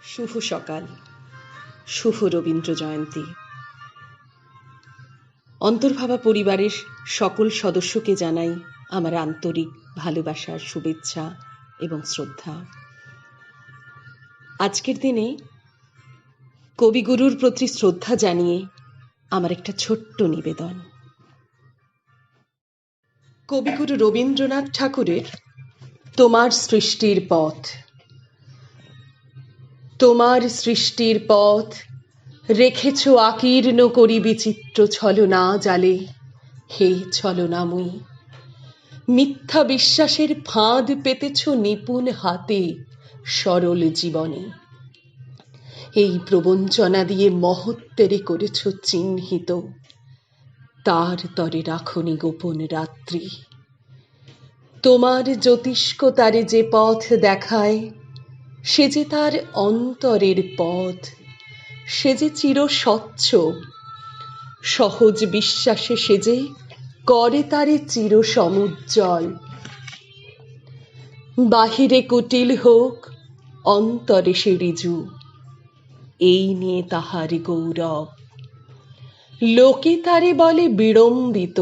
শুভ সকাল, শুভ রবীন্দ্র জয়ন্তী। অন্তর্ভাবা পরিবারের সকল সদস্যকে জানাই আমার আন্তরিক ভালোবাসার শুভেচ্ছা এবং শ্রদ্ধা। আজকের দিনে কবিগুরুর প্রতি শ্রদ্ধা জানিয়ে আমার একটা ছোট্ট নিবেদন। কবিগুরু রবীন্দ্রনাথ ঠাকুরের তোমার সৃষ্টির পথ। তোমার সৃষ্টির পথ রেখেছ আকীর্ণ করি বিচিত্র ছলনা জালে। হে ছলনাময়ী, মিথ্যা বিশ্বাসের ফাঁদ পেতেছ নিপুণ হাতে সরল জীবনে। এই প্রবঞ্চনা দিয়ে মহত্বেরে করেছ চিহ্নিত, তার তরে রাখনি গোপন রাত্রি। তোমার জ্যোতিষ্ক তারে যে পথ দেখায়, সে যে তার অন্তরের পথ, সে যে চির স্বচ্ছ। সহজ বিশ্বাসে সে যে করে তারে চির সমুজ্জ্বল। বাহিরে কুটিল হোক, অন্তরে সে ঋজু, এই নিয়ে তাহার গৌরব। লোকে তারে বলে বিড়ম্বিত,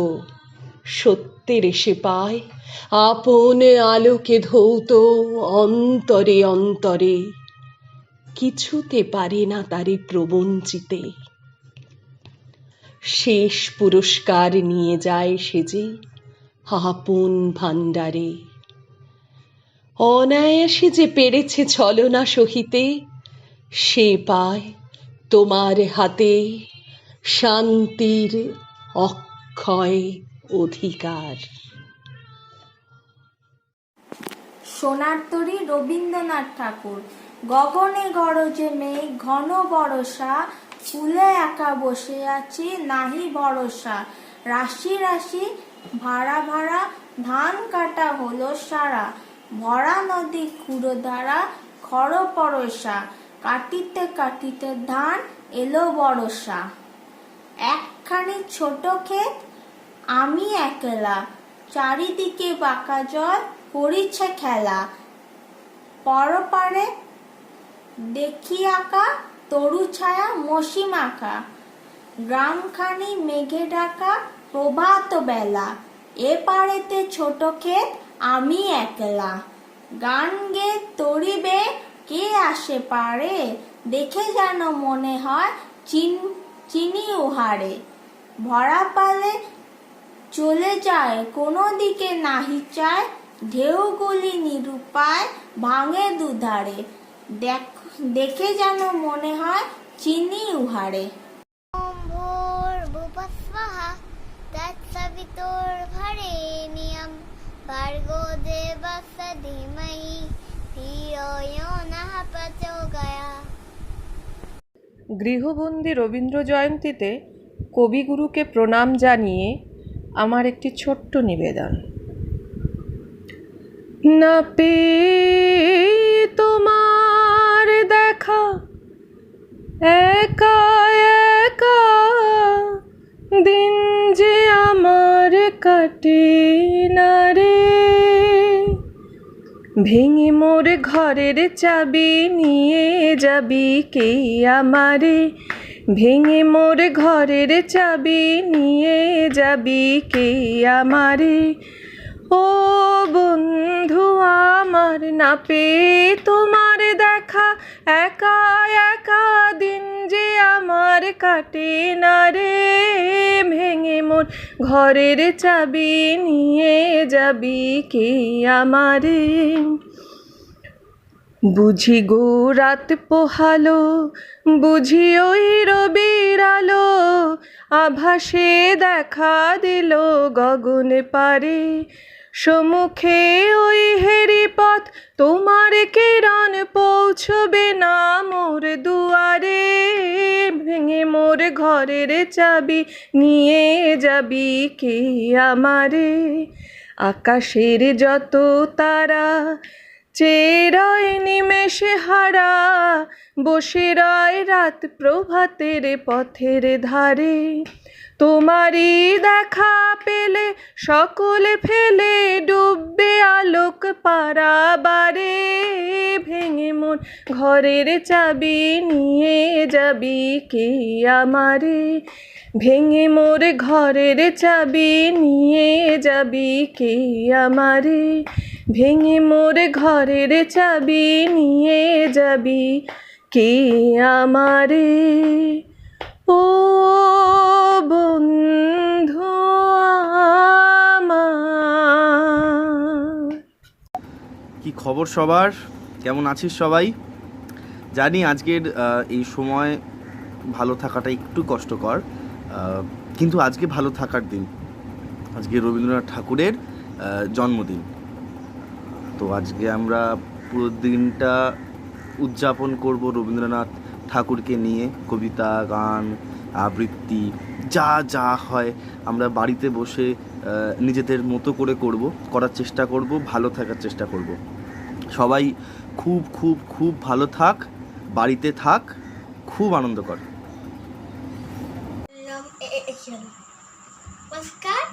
সত্যের এসে পায় আপন আলোকে ধৌত অন্তরে অন্তরে। কিছুতে পারে না তারে প্রবঞ্চিতে। শেষ পুরস্কার নিয়ে যায় সে যে আপন ভাণ্ডারে। অনায়াসে যে পেরেছে ছলনা সহিতে, সে পায় তোমার হাতে শান্তির অক্ষয় অধিকার। সোনার তরী রবীন্দ্রনাথ ঠাকুর। গগনে গরজে মেঘ ঘন বরষা, ফুলে একা বসে আছি নাহি ভরসা। রাশি রাশি ভাড়া ভাড়া ধান কাটা হলো সারা, ভরা নদী ক্ষুরো ধারা খর পরশা। কাটিতে কাটিতে ধান এলো বরষা। একখানি ছোট ক্ষেত আমি একলা, চারিদিকে বাঁকা জল করিছে খেলা। পরপারে দেখি আঁকা তরু ছায়া মসিম আঁকা, গ্রামখানি মেঘে ঢাকা প্রভাত বেলা। এ পারেতে ছোট ক্ষেত আমি একলা, গান গে তরিবে কে আসে পারে। দেখে যেন মনে হয় চিনি উহারে। ভরা পালে চলে যায় কোনো দিকে নাহি চায়, ঢেউগুলি নিরুপায় ভাঙে দুধারে। দেখে যেন মনে হয় চিনি উহারে। গৃহবন্দী রবীন্দ্র জয়ন্তীতে কবিগুরুকে প্রণাম জানিয়ে আমার একটি ছোট্ট নিবেদন। না পেয়ে তোমার দেখা একা একা দিন যে আমার কাটে না রে। ভেঙে মোর ঘরের চাবি নিয়ে যাবি কে আমারে। ভেঙে মোর ঘরের চাবি নিয়ে যাবি কে আমারে। ও বন্ধু আমার, না পেয়ে তোমার দেখা একা একা দিন যে আমার কাটে না রে। ভেঙে মোর ঘরের চাবি নিয়ে যাবি কে আমারে। বুঝি গো রাত পোহালো, বুঝি ওই রবির আলো, আভাসে দেখা দিল গগন পারে। সম্মুখে ওই হেরি পথ, তোমার কিরণ পৌঁছবে না মোর দুয়ারে। ভেঙে মোর ঘরের চাবি নিয়ে যাবি কে আমারে। আকাশের যত তারা চেয়ে রয় নিমেষে হারা, বসে রয় রাত প্রভাতের পথের ধারে। তোমারই দেখা পেলে সকলে ফেলে ডুববে আলোক পারাবারে, ভেঙে মোর ঘরের চাবি নিয়ে যাবি কে আমারে, ভেঙে মোর ঘরের চাবি নিয়ে যাবি কে আমারে, ভেঙে মোর ঘরের চাবি নিয়ে যাবি কে আমারে। ও বন্ধু আমার। কি খবর সবার, কেমন আছিস সবাই? জানি আজকের এই সময় ভালো থাকাটা একটু কষ্টকর, কিন্তু আজকে ভালো থাকার দিন। আজকে রবীন্দ্রনাথ ঠাকুরের জন্মদিন। তো আজকে আমরা পুরো দিনটা উদযাপন করব রবীন্দ্রনাথ ঠাকুরকে নিয়ে। কবিতা, গান, আবৃত্তি যা যা হয় আমরা বাড়িতে বসে নিজেদের মতো করে করার চেষ্টা করব, ভালো থাকার চেষ্টা করব। সবাই খুব খুব খুব ভালো থাক, বাড়িতে থাক, খুব আনন্দ কর। নমস্কার।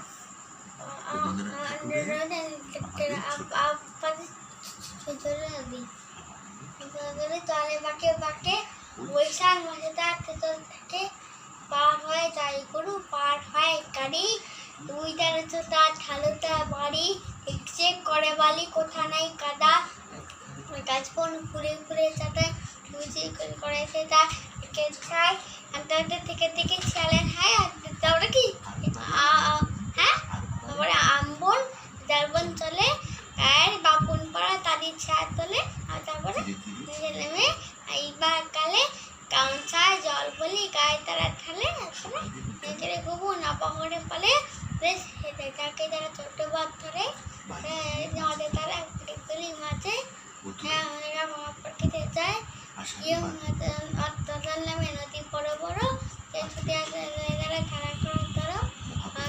জলে বাঁকে বাঁকে বৈশাখ মাসে তার তেতল থাকে, পার হয় তাই গরু পার হয় গাড়ি, দুই তার তার ঢালুটা বাড়ি, চেক করে বালি কোথা নাই কাদা, গাছ বন ঘুরে ঘুরে চাটায় লুচি করে সেটা খায়, আন্টারটা থেকে থেকে চ্যালেন হয়। আর তারপরে কি হ্যাঁ, তারপরে আমবন জারবন চলে আর বাপুন পাড়া তাদের ছায়া তোলে, আর তারপরে নিজে নেমে এইবার কালে গামছায় জল বলি গায়ে তারা ঠালে, নিজের গোবু না পাহাড়ে ফলে তাকে যারা ছোট বাদ ধরে নদে তারা গলি মাঝে খেতে যায়, নামে নদী বড় বড় ছুটে আসে খেলা করার ধরো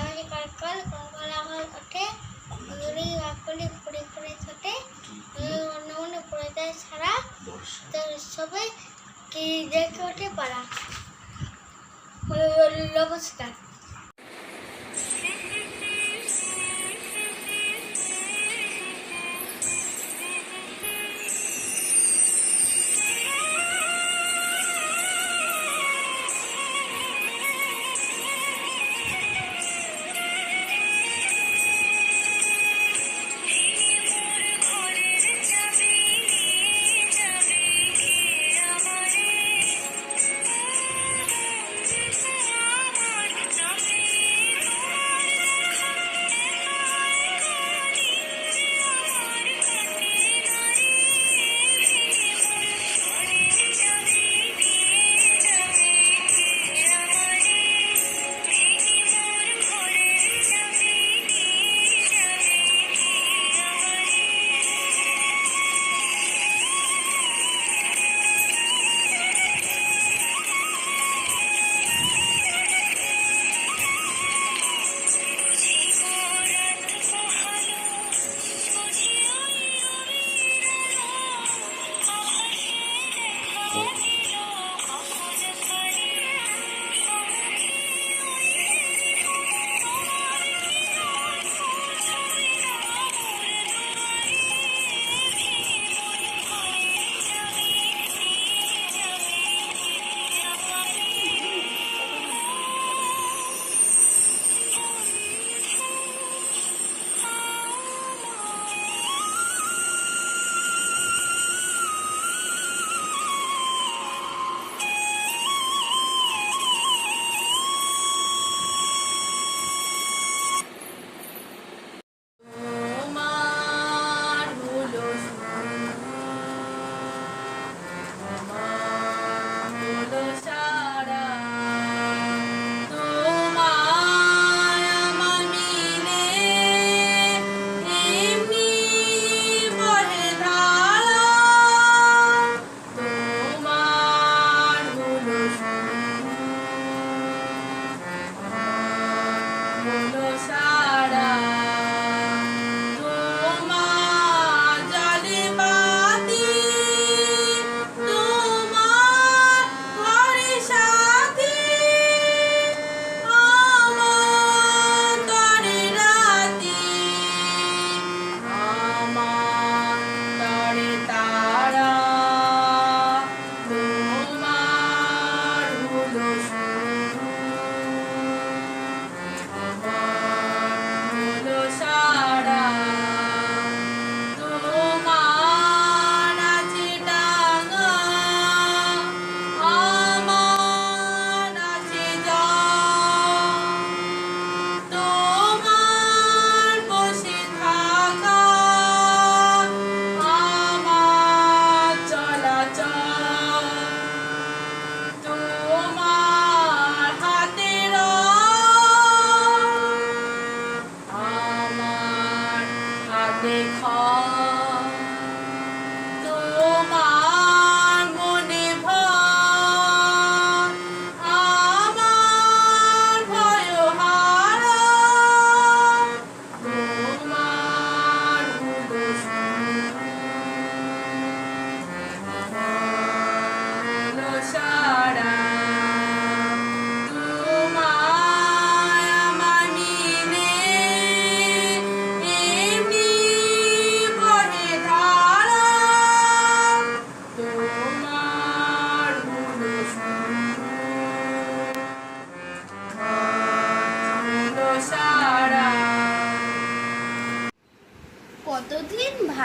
আমি কল কল আমার ওঠে ঘুরি বাকলি ঘুরে ঘুরে ছোটে মনে মনে পড়ে যায় সারা, তোর সবাই কি দেখে ওঠে পারা। নমস্কার।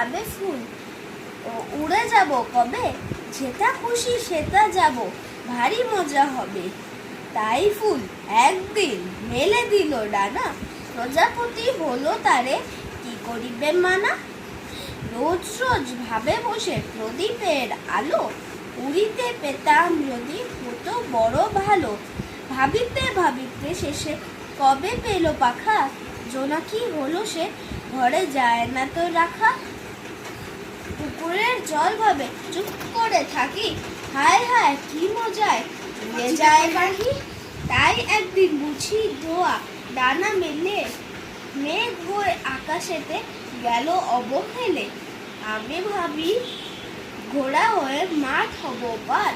ভাবে ফুল, ও উড়ে যাব কবে, যেটা খুশি সেটা যাব, ভারী মজা হবে। তাই ফুল একদিন মেলে দিল ডানা, প্রজাপতি হলো তারে কি করিবে মানা। রোজ রোজ ভাবে বসে প্রদীপের আলো, উড়িতে পেতাম যদি হতো বড় ভালো। ভাবিতে ভাবিতে শেষে কবে পেল পাখা, জোনাকি হলো সে ঘরে যায় না তো রাখা। পুকুরের জল ভাবে চুপ করে থাকি, হায় হায় কি মজায় উড়ে যায় পাখি। তাই একদিন বুঝি ধোয়া ডানা মেলে, মেঘ হয়ে আকাশেতে গেল অবহেলে। আমি ভাবি ঘোড়া হয়ে মাঠ হব পার,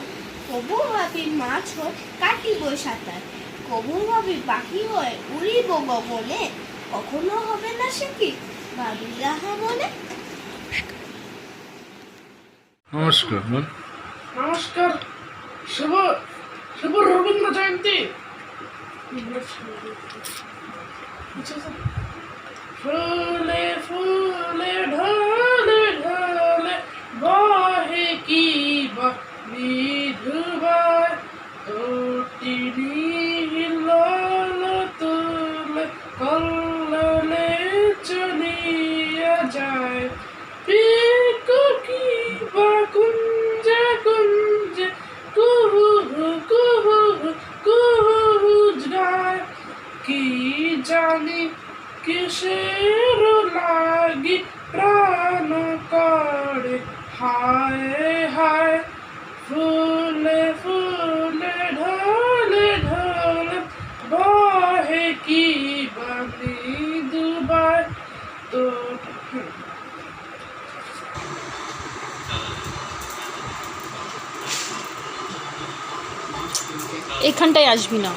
কবু ভাবি মাছ হয়ে কাটিব সাঁতার, কবু ভাবি পাখি হয়ে উড়িব গগনে, কখনো হবে না সে কি ভাবি যাহা মনে। নমস্কার নমস্কার। শুভ শুভ রবীন্দ্র জয়ন্তী। ফুলে ফুলে ঢলে ঢলে বহে কি বা বিধুবায়, তটিনী হিল্লোল তুলে কল্লোলে চলিয়া যায়। পিকো কি বা কুঞ্জে কুঞ্জে কুহু কুহু কুহু গায়, কি জানি কিসের লাগি প্রাণ করে হায় হায়। ফুলে ফুলে ঢলে ঢলে বহে কি বা মৃদুবায়, তো এখানটায় আসবি না।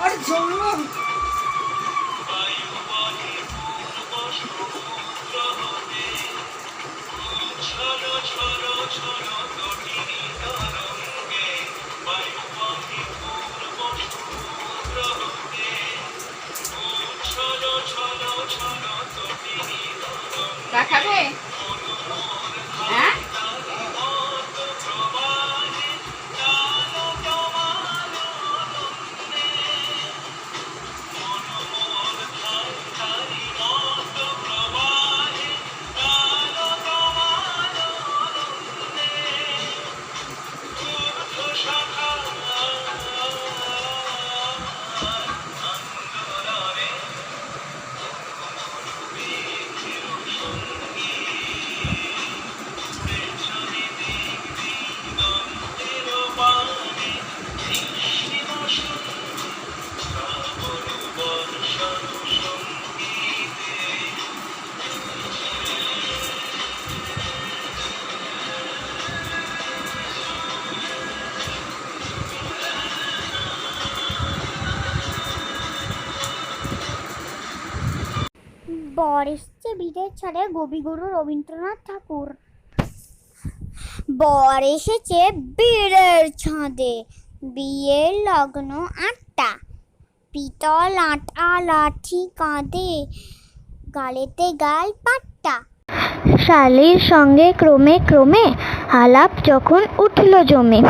আর জন্য দেখাবে? হ্যাঁ, বর এসছে বিদের ছাড়ে কবিগুরু রবীন্দ্রনাথ ঠাকুর। বর এসেছে বীরের ছাদে, বিয়ের লগ্ন 8টা, পিতল আটা লাঠি কাঁধে, গালেতে গাল পাট্টা। শালির সঙ্গে ক্রমে ক্রমে আলাপ যখন উঠল জমে,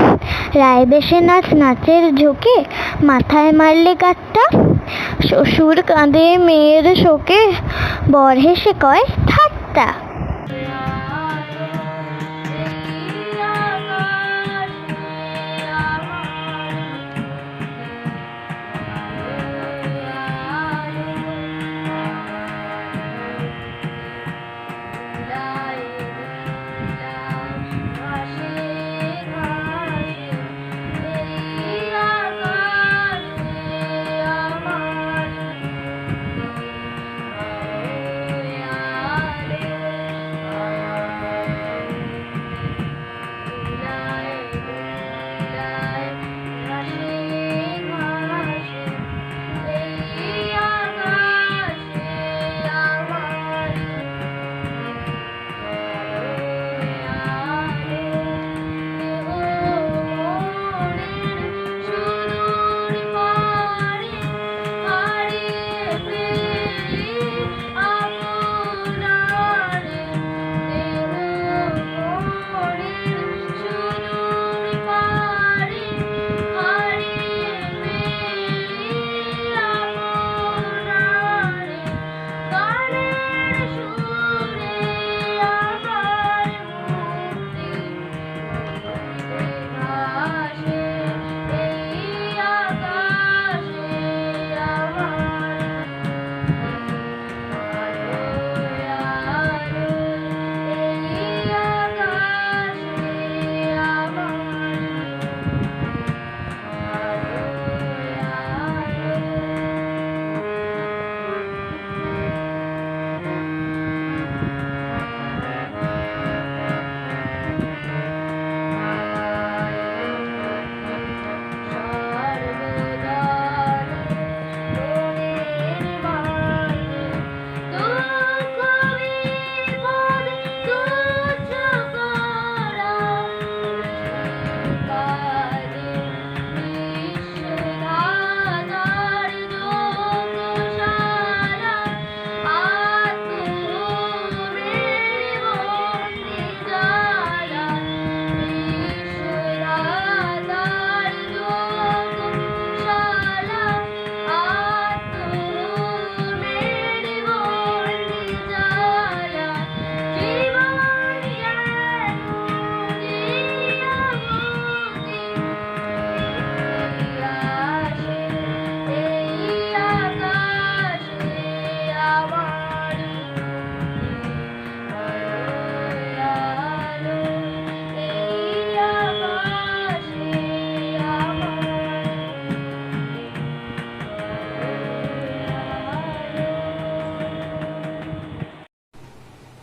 রায় বেশে নাচ নাচের ঝোঁকে, মাথায় মারলে গাঁটটা। শ্বশুর কাঁদে মেয়ের শোকে, বর হেসে কয় ঠাট্টা।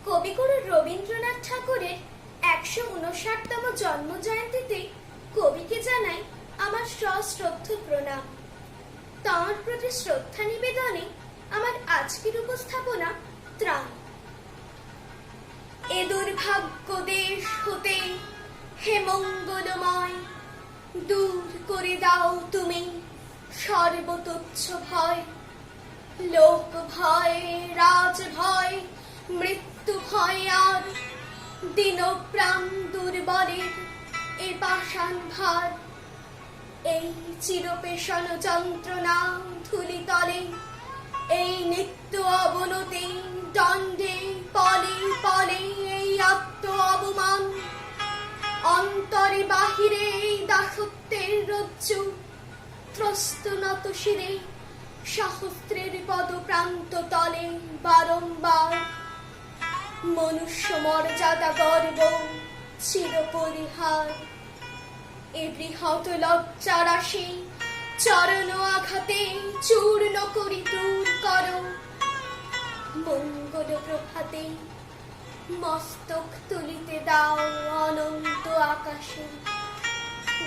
কবিগুরু রবীন্দ্রনাথ ঠাকুরের 159তম জন্মজয়ন্তীতে কবিকে জানাই আমার সশ্রদ্ধ প্রণাম। তাঁর প্রতি শ্রদ্ধা নিবেদনে আমার আজকের উপস্থাপনা ত্রাণ। এ দুর্ভাগ্য দেশ হতে হে মঙ্গলময়, দূর করে দাও তুমি সর্বতুচ্ছ ভয়, লোক ভয়, রাজ ভয়, মৃত্যু ভয়, আর দিন প্রাণ দুর্বলের এ পাষাণ ভার, এই চিরপেশন যন্ত্রণা ধুলিতলে, এই নিত্য অবনতি দণ্ডে পলে পলে, এই আত্ম অবমান অন্তরে বাহিরে, এই দাসত্বের রজ্জু ত্রস্ত নত শিরে, সহস্রের পদ প্রান্ত তলে বারংবার মনুষ্য মর্যাদা গর্ব চিরপরিহার, এ বৃহৎ লজ্জা রাশি চরণ আঘাতে চূর্ণ করি দূর করো, মঙ্গল প্রভাতে মস্তক তুলিতে দাও অনন্ত আকাশে,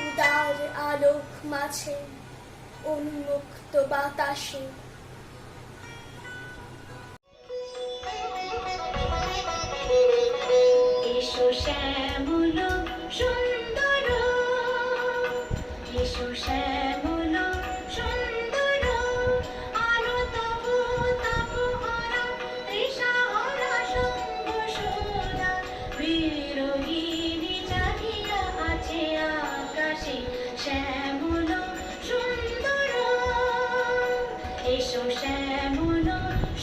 উদার আলোক মাঝে উন্মুক্ত বাতাসে। এসো শ্যামল সুন্দর, এসো শ্যামল সুন্দর, আলো তবু তাপহরা তৃষাহরা সঙ্গ সোনা, বিরোহিণী চাহিয়া আছে আকাশে শ্যামল সুন্দর, এসো শ্যামল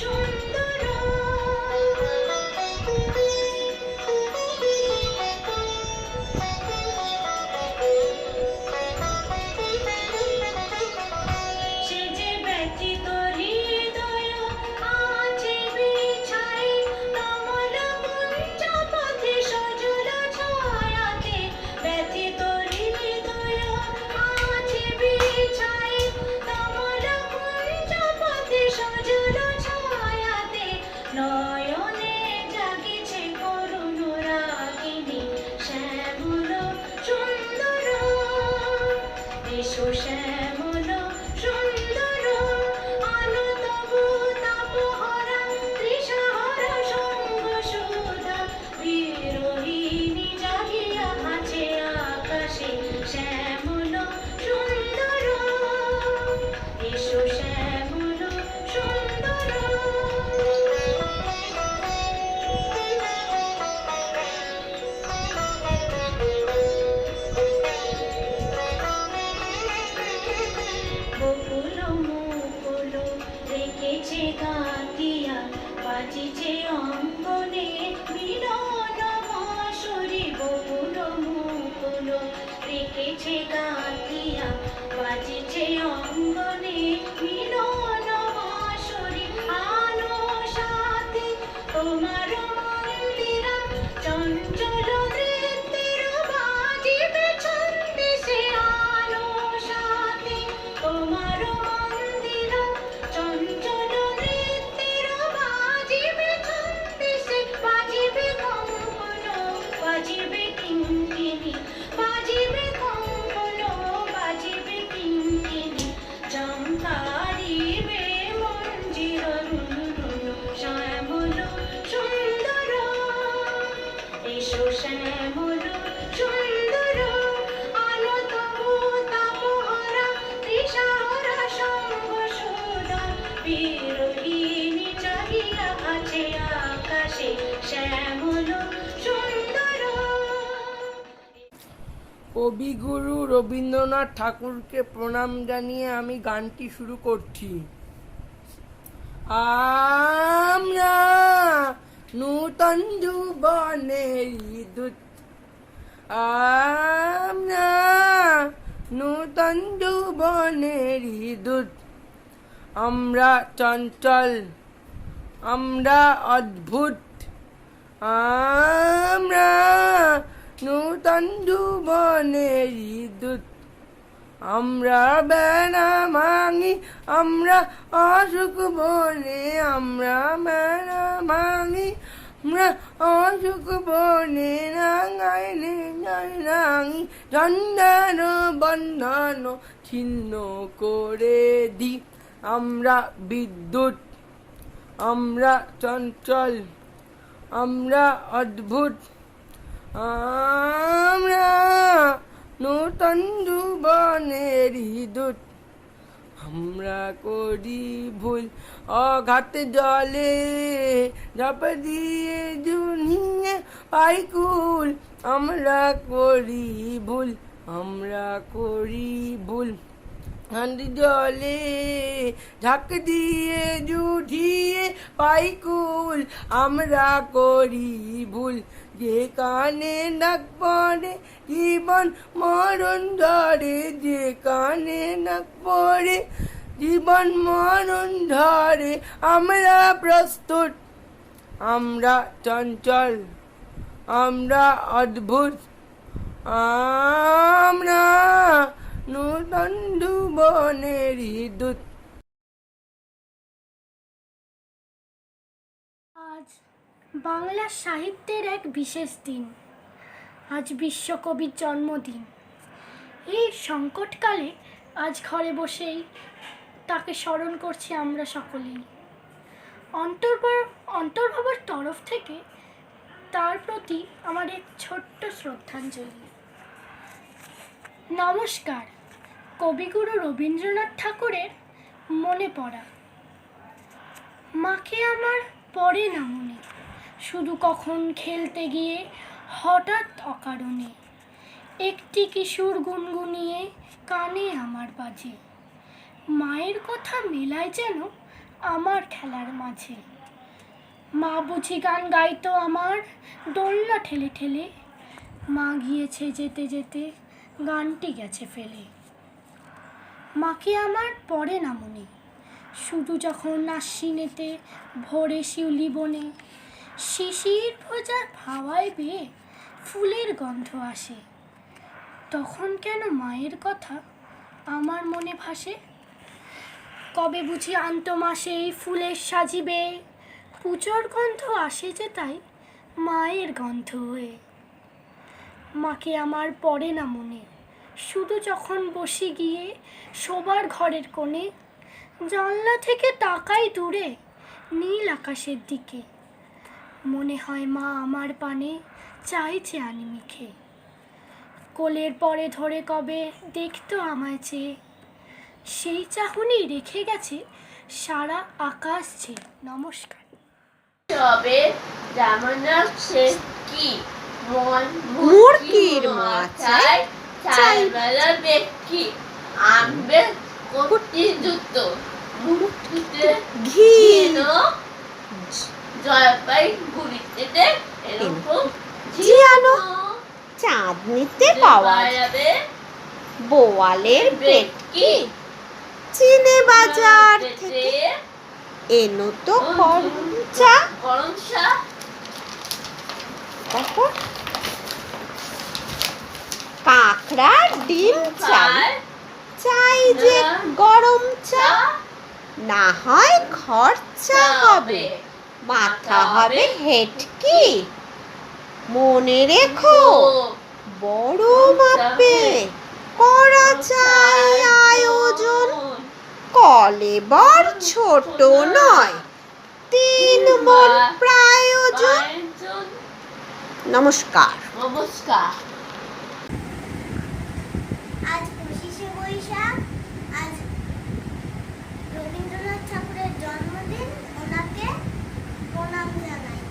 সুন্দর। সে যে ব্যতীত হৃদয় আছে বিছাই, কমল কুঞ্জ পথে সজল ছায়াতে, ব্যতীত হৃদয় আছে বিছাই, কমল কুঞ্জ পথে সজল ছায়াতে, নয়নে জাগিছে করুণ রাগিনী শ্যামল সুন্দর, এসো শ্যামল সুন্দর, আলো তবু তাপহরা তৃষাহরা সঙ্গ সুধা, বিরোহিণী জাগিয়া আছে আকাশে শ্যামল সুন্দর, এসো শ্যামল সুন্দর। বকুল মুকুল রেখেছে গাতিয়া, বাজিছে অঙ্গনে মিলন বাঁশরি, বকুল মুকুল রেখেছে গাতিয়া, বাজিছে অঙ্গনে মিলন বাঁশরি, আলো সাথে তোমার মন্দিরা চঞ্চল নৃত্যের বাজিবে ছন্দে, সে আলো সাথে তোমার মন্দির চঞ্চল নৃত্যের বাজিবে ছন্দে, সে বাজিবে কঙ্কণ, বাজিবে কিঙ্কিণী, বাজিবে কঙ্কণ, বাজিবে কিঙ্কিণী, ঝঙ্কারিবে মঞ্জির রুনু রুনু, শ্যামল সুন্দর, এসো শ্যামল সুন্দর, আলো তবু তাপহরা তৃষাহরা সঙ্গ সুধা, বিরোহিণী চাহিয়া আছে আকাশে শ্যামল সুন্দর। কবিগুরু রবীন্দ্রনাথ ঠাকুরকে প্রণাম জানিয়ে আমি গানটি শুরু করছি। আমরা নূতন যৌবনের দূত, আমরা নূতন যৌবনের দূত, আমরা চঞ্চল, আমরা অদ্ভুত, আমরা নূতন যৌবনের দূত, আমরা বেড়া ভাঙি, আমরা অসুখ বনে, আমরা বেড়া ভাঙি, আমরা অসুখ বনে, রাঙাইলে রাঙি ঝঞ্ঝার বন্ধন ছিন্ন করে দি, আমরা বিদ্যুৎ, আমরা চঞ্চল, আমরা অদ্ভুত, আমরা নূতন যৌবনের দূত। আমরা করি ভুল অঘাত জলে, ঝাঁপ দিয়ে জুনিয়ে পাইকুল। আমরা করি ভুল, আমরা করি ভুল হান্ডি জলে, ঝাঁক দিয়ে জুঠিয়ে পাইকুল। আমরা করি ভুল, যে কানে ডাক পড়ে জীবন মরণ ধরে, যে কানে ডাক পড়ে জীবন মরণ ধরে। আমরা প্রস্তুত, আমরা চঞ্চল, আমরা অদ্ভুত, আমরা নূতন যৌবনের দূত। আজ বাংলা সাহিত্যের এক বিশেষ দিন। আজ বিশ্বকবির জন্মদিন। এই সংকটকালে আজ ঘরে বসেই তাকে স্মরণ করছি আমরা সকলেই। অন্তর্ভাবার তরফ থেকে তার প্রতি আমার এক ছোট্ট শ্রদ্ধাঞ্জলি। নমস্কার। কবিগুরু রবীন্দ্রনাথ ঠাকুরের মনে পড়া। মাকে আমার পড়ে না মনে, শুধু কখন খেলতে গিয়ে হঠাৎ অকারণে একটি কিশোর গুনগুনিয়ে কানে আমার বাজে। মায়ের কথা মেলায় যেন আমার খেলার মাঝে। মা বুঝি গান গাইতো আমার দোলনা ঠেলে ঠেলে, মা গিয়েছে যেতে যেতে গানটি গেছে ফেলে। মাকে আমার পড়ে না মনে, শুধু যখন আশ্বিনেতে ভোরে শিউলি বনে শিশির ভোজা হাওয়ায় বেয়ে ফুলের গন্ধ আসে, তখন কেন মায়ের কথা আমার মনে ভাসে। কবে বুঝি আন্ত মাসেই ফুলের সাজিবে, পুজোর গন্ধ আসে যে তাই মায়ের গন্ধ হয়ে। মাকে আমার পড়ে না মনে, শুধু যখন বসে গিয়ে শোবার ঘরের কোণে জানলা থেকে তাকাই দূরে নীল আকাশের দিকে। মনে হয় মা আমার পানে চাইছে আনিমিখে, কোলের পরে ধরে কবে দেখতো আমায় চেয়ে, সেই চাহনি রেখে গেছে সারা আকাশ চেয়ে। নমস্কার। তবে যেমন আছে কি মন মুরগির মাথায় চাইবেলা বেকি আনবে কোটি জুত মুখতে ঘি জলপাই গুড়িতে এরকম জিয়ানো চাঁদনিতে পাওয়া যাবে বোয়ালের বেটকি চিনে বাজার থেকে এনো তো গরম চা। গরম চা দেখো কাঁকড়ার ডিম চাই, চাই যে গরম চা, না হয় খরচা হবে, মাথা হবে হেটকি। মনে রেখো বড় মাপে করা চাই আয়োজন, কলেবর ছোট নয়, 3 মণ প্রয়োজন। নমস্কার। নমস্কার। আজ 25শে বৈশাখ, আজ রবীন্দ্রনাথ ঠাকুরের জন্মদিন। ওনাকে প্রণাম জানাই।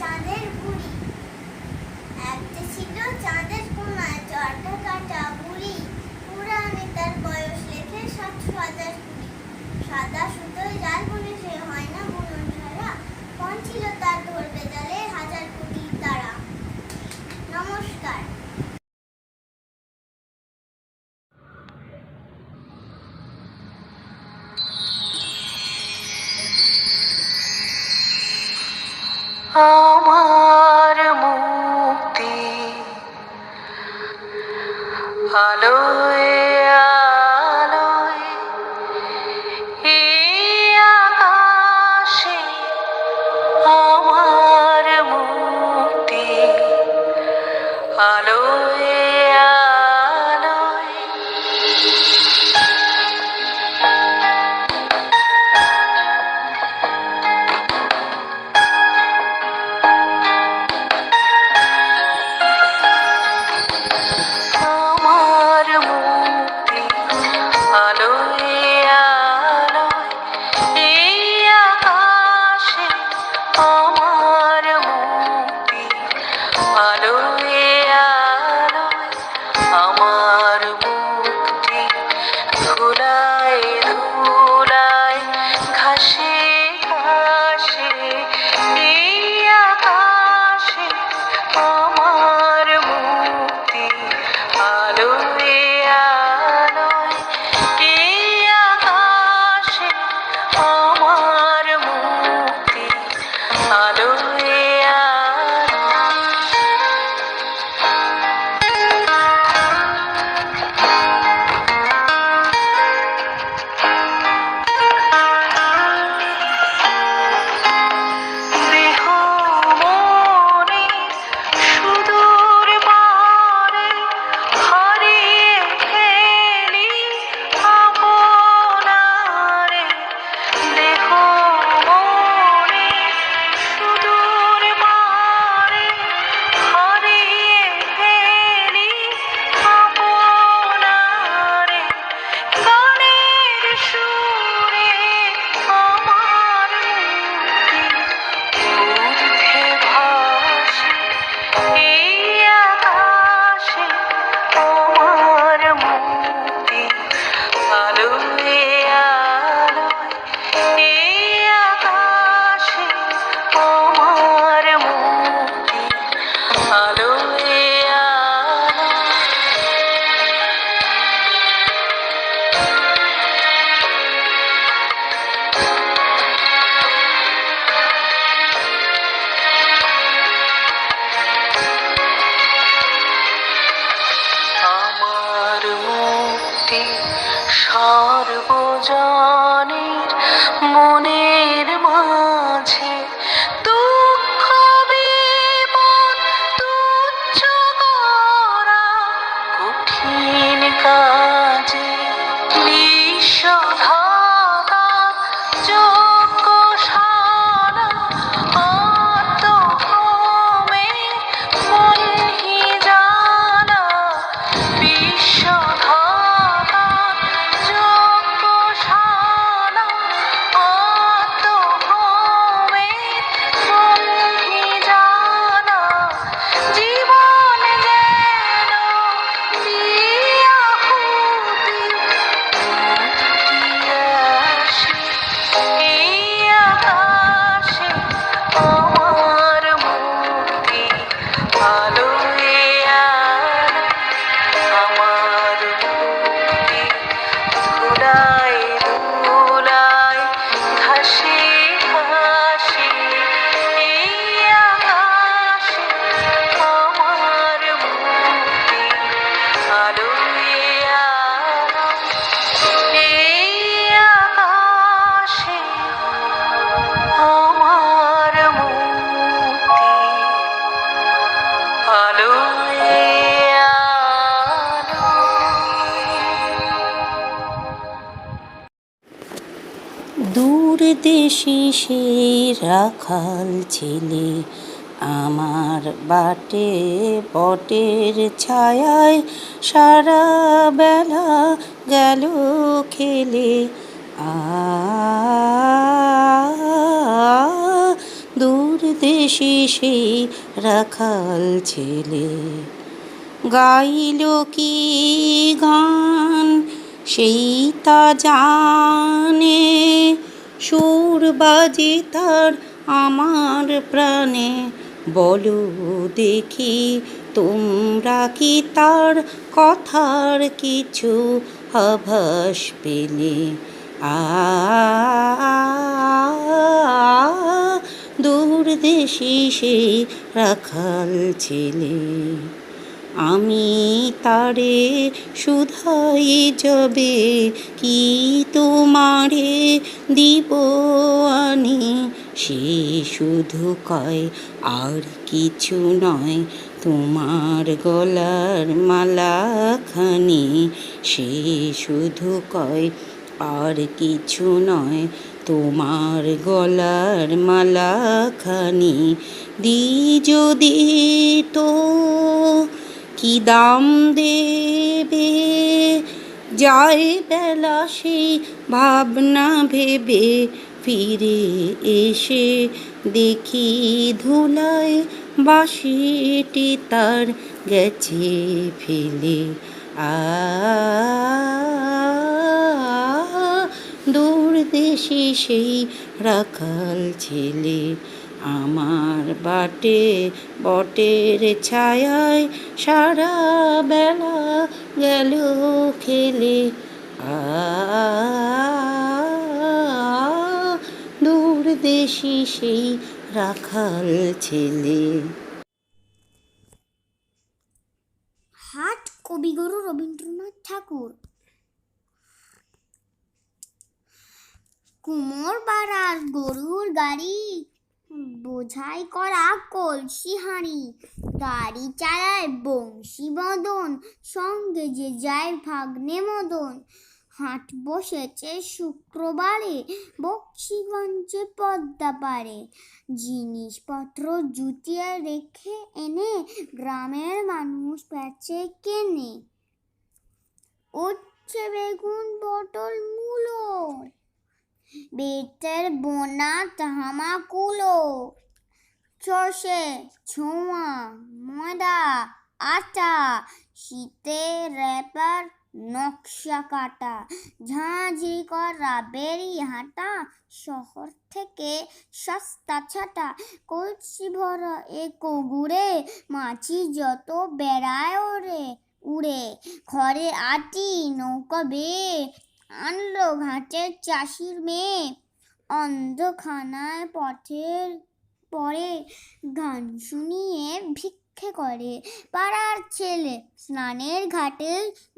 চাঁদের বুড়ি একটা ছিল চাঁদের কোনায় চরটা কাটা বুড়ি, পুরাণে তার বয়স লেখে 60,000 কুড়ি। সাদা সুতোয় জাল বুনে সে হয় না বুনন ছাড়া, কোন ছিল তার ধরবে জালে 1000 কোটি তারা। নমস্কার। আমার মুক্তি আলোয় আলোয় এই আকাশ আলোয় আলো আমার মুক্তি ধুলায় ধুলায় ঘাসে ঘাসে এই আকাশে আমার মুক্তি আলোয় আলো এই আকাশে আমার মুক্তি আলোয় আলো। দূর দেশে সে রাখাল ছেলে আমার বাটে বটের ছায়ায় সারা বেলা গেল খেলে। দূর দেশে সেই রাখাল ছেলে গাইল কি গান সেই তা জানে, সুর বাজে তার আমার প্রাণে। বলো দেখি তোমরা কি তার কথার কিছু আভাস পেলে? দূর দেশে সেই রাখাল ছেলে আমি তারে শুধাই যাবে কি তোমারে দিব আনি। সে শুধু কয় আর কিছু নয় তোমার গলার মালাখানি। সে শুধু কয় আর কিছু নয় তোমার গলার মালাখানি। দি যদি তো কি দাম দেবে? যায় বেলা সেই ভাবনা ভেবে ফিরে এসে দেখি ধুলায় বাঁশিটি তার গেছে ফেলে। দূর দেশে সেই রাখাল ছেলে আমার বাটে বটের ছায়ায় সারা বেলা গেল খেলে। দূর দেশে সেই রাখাল ছেলে। হাট কবিগুরু রবীন্দ্রনাথ ঠাকুর। কুমোর পাড়ার গরুর গাড়ি, বোঝাই করা কলসি হাঁড়ি। গাড়ি চালায় বংশী বদন, সঙ্গে যে যায় ভাগ্নে মদন। হাট বসেছে শুক্রবারে, বক্সিগঞ্জে পদ্মা পারে। জিনিসপত্র জুটিয়ে রেখে এনে গ্রামের মানুষ বেচে কেনে। উচ্ছে বেগুন পটল মূলো, বেতের বোনা তামাকুলো। চষে ছোঁয়া ময়দা আটা, শীতের র্যাপার নকশা কাটা। ঝাঁঝি করা বেরি হাঁটা, শহর থেকে সস্তা ছাটা। কলসি ভরা এ কগুড়ে, মাছি যত বেড়ায় ওরে উড়ে। ঘরে আটি নৌকা বেয়ে, আনলো ঘাটের চাষির মেয়ে। অন্ধখানায় পথের পরে গান শুনিয়ে ভিক্ষে করে পাড়ার ছেলে। স্নানের ঘাটে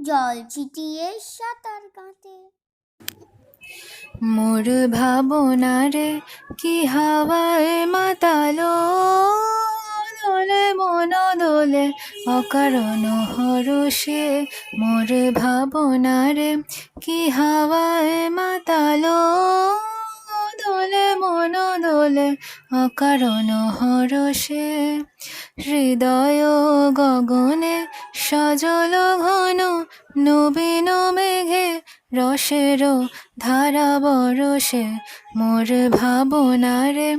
জল ছিটিয়ে সাঁতার কাটে। মোর ভাবনারে কি হাওয়ায় মাতালো, দোলে মন দোলে অকারণ হরষে। মোর ভাবনারে কি হাওয়ায় মাতালো, দোলে মন দোলে অকারণ হরষে। হৃদয় গগনে সজল ঘন, নবীন মেঘে রসের ধারা বরসে। মোর ভাবনারে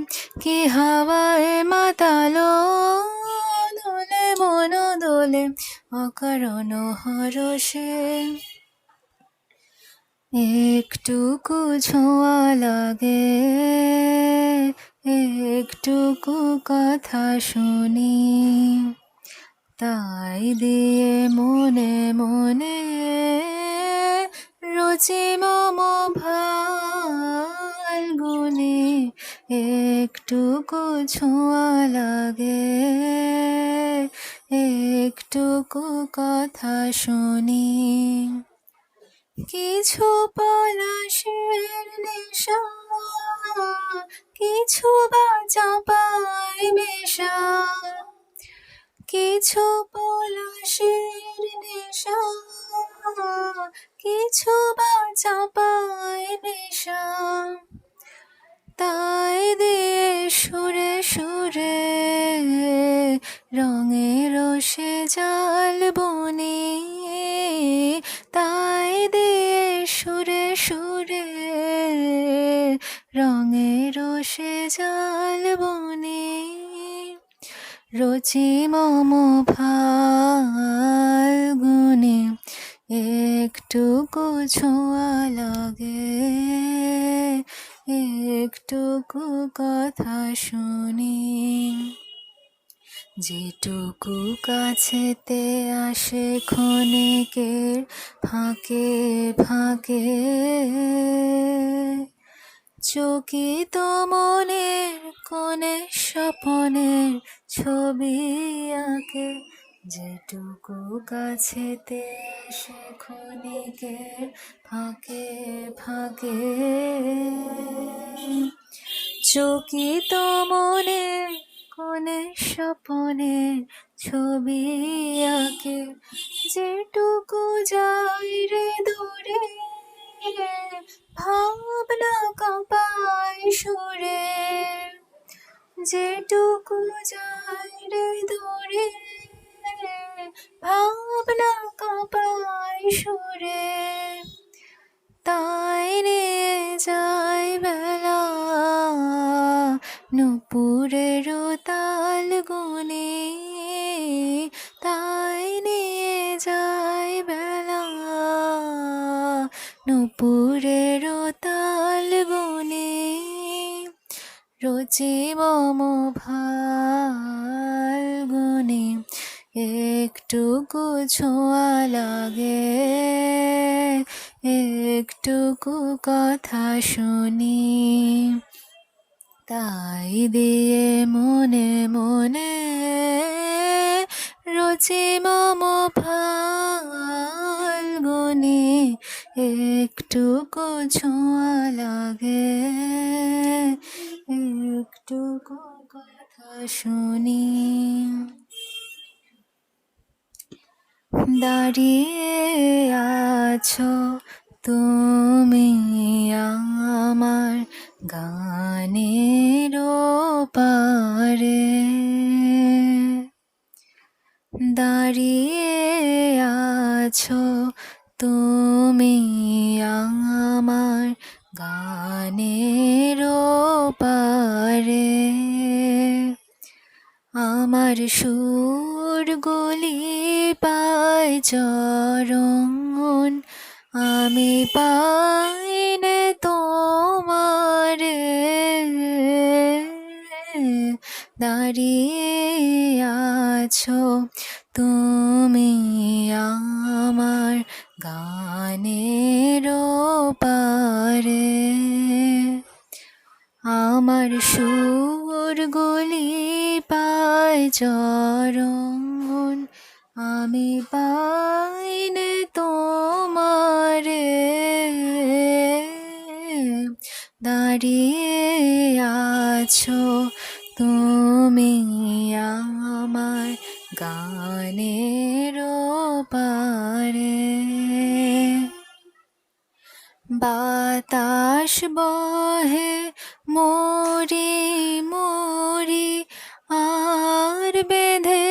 কি হাওয়ায় মাতালো, দোলে মন দোলে অকারণ হরষে। একটুকু ছোঁয়া লাগে, একটুকু কথা শুনি, তাই দিয়ে মনে মনে রুচি মম ফাল্গুনে একটুকু ছোঁয়া লাগে, একটুকু কথা শুনি। কিছু পলাশের নেশা, কিছু বা চাঁপায় মেশা, কিছু পলাশের নেশা, কিছু বা চাঁপায় মেশা, তাই দিয়ে সুরে সুরে রঙের সে জাল বনে, তাই দিয়ে সুরে সুরে রঙের সে জাল বনে রচি মম ফাল্গুনে একটুকু ছোঁয়া লাগে, একটুকু কথা শুনি। যেটুকু কাছেতে আসে ক্ষণিকের ফাঁকে ফাঁকে, চকিত মনের কোণে স্বপনের ছবি আঁকে। যেটুকু কাছেতে আসে ক্ষণিকের ফাঁকে ফাঁকে, চকিত মনের কোণে স্বপনের ছবি আঁকে। যেটুকু যাই রে দূরে ভাবনা কাঁপায় সুরে, যেটুকু যাই রে দূরে ভাবনা কাঁপায় সুরে, তাই নিয়ে যায় বেলা নুপুরের তাল গুনে, তাই নিয়ে যায় বেলা নুপুরের তাল গুনে রচি মম ফাল্গুনে একটুকু ছোঁয়া লাগে, একটুকু কথা শুনি। তাই দিয়ে মনে মনে রচি মম ফাল্গুনে একটুকু ছোঁয়া লাগে, একটুকু কথা শুনি। দাঁড়িয়ে আছো তুমি আমার গানের পারে, দাঁড়িয়ে আছো তুমি আমার গানের পারে। আমার সুরগুলি পায় চরণ, আমি পাইনে তোমারে। দাঁড়িয়ে আছো তুমি আমার গানের পারে, আমার সুরগুলি পায় চরণ, আমি পাইনে তোমারে। দাঁড়িয়ে আছো তুমি আমার গানের পারে। বাতাস বহে মোরি মোরি আর বেঁধে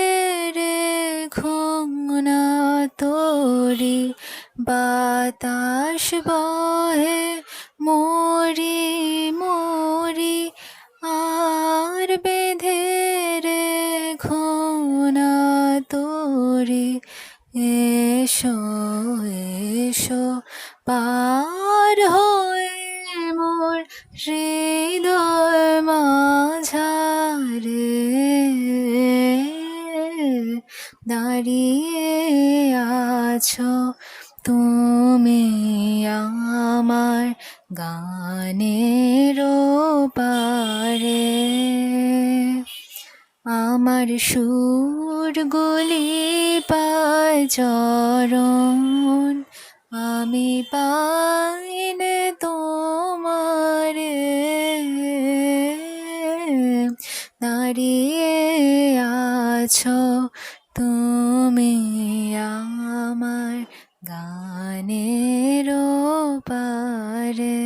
রেখো না তোরি। বাতাস বহে মোরি মোরি আর বেঁধে রেখো না তোরি। এসো এসো পার হয়ে মোর হৃদয় মাঝারে, দাঁড়িয়ে আছো তুমি আমার গানের পারে। আমার সুরগুলি পায় চরণ, আমি পাইনে তোমারে। দাঁড়িয়ে আছো তুমি আমার গানের পারে।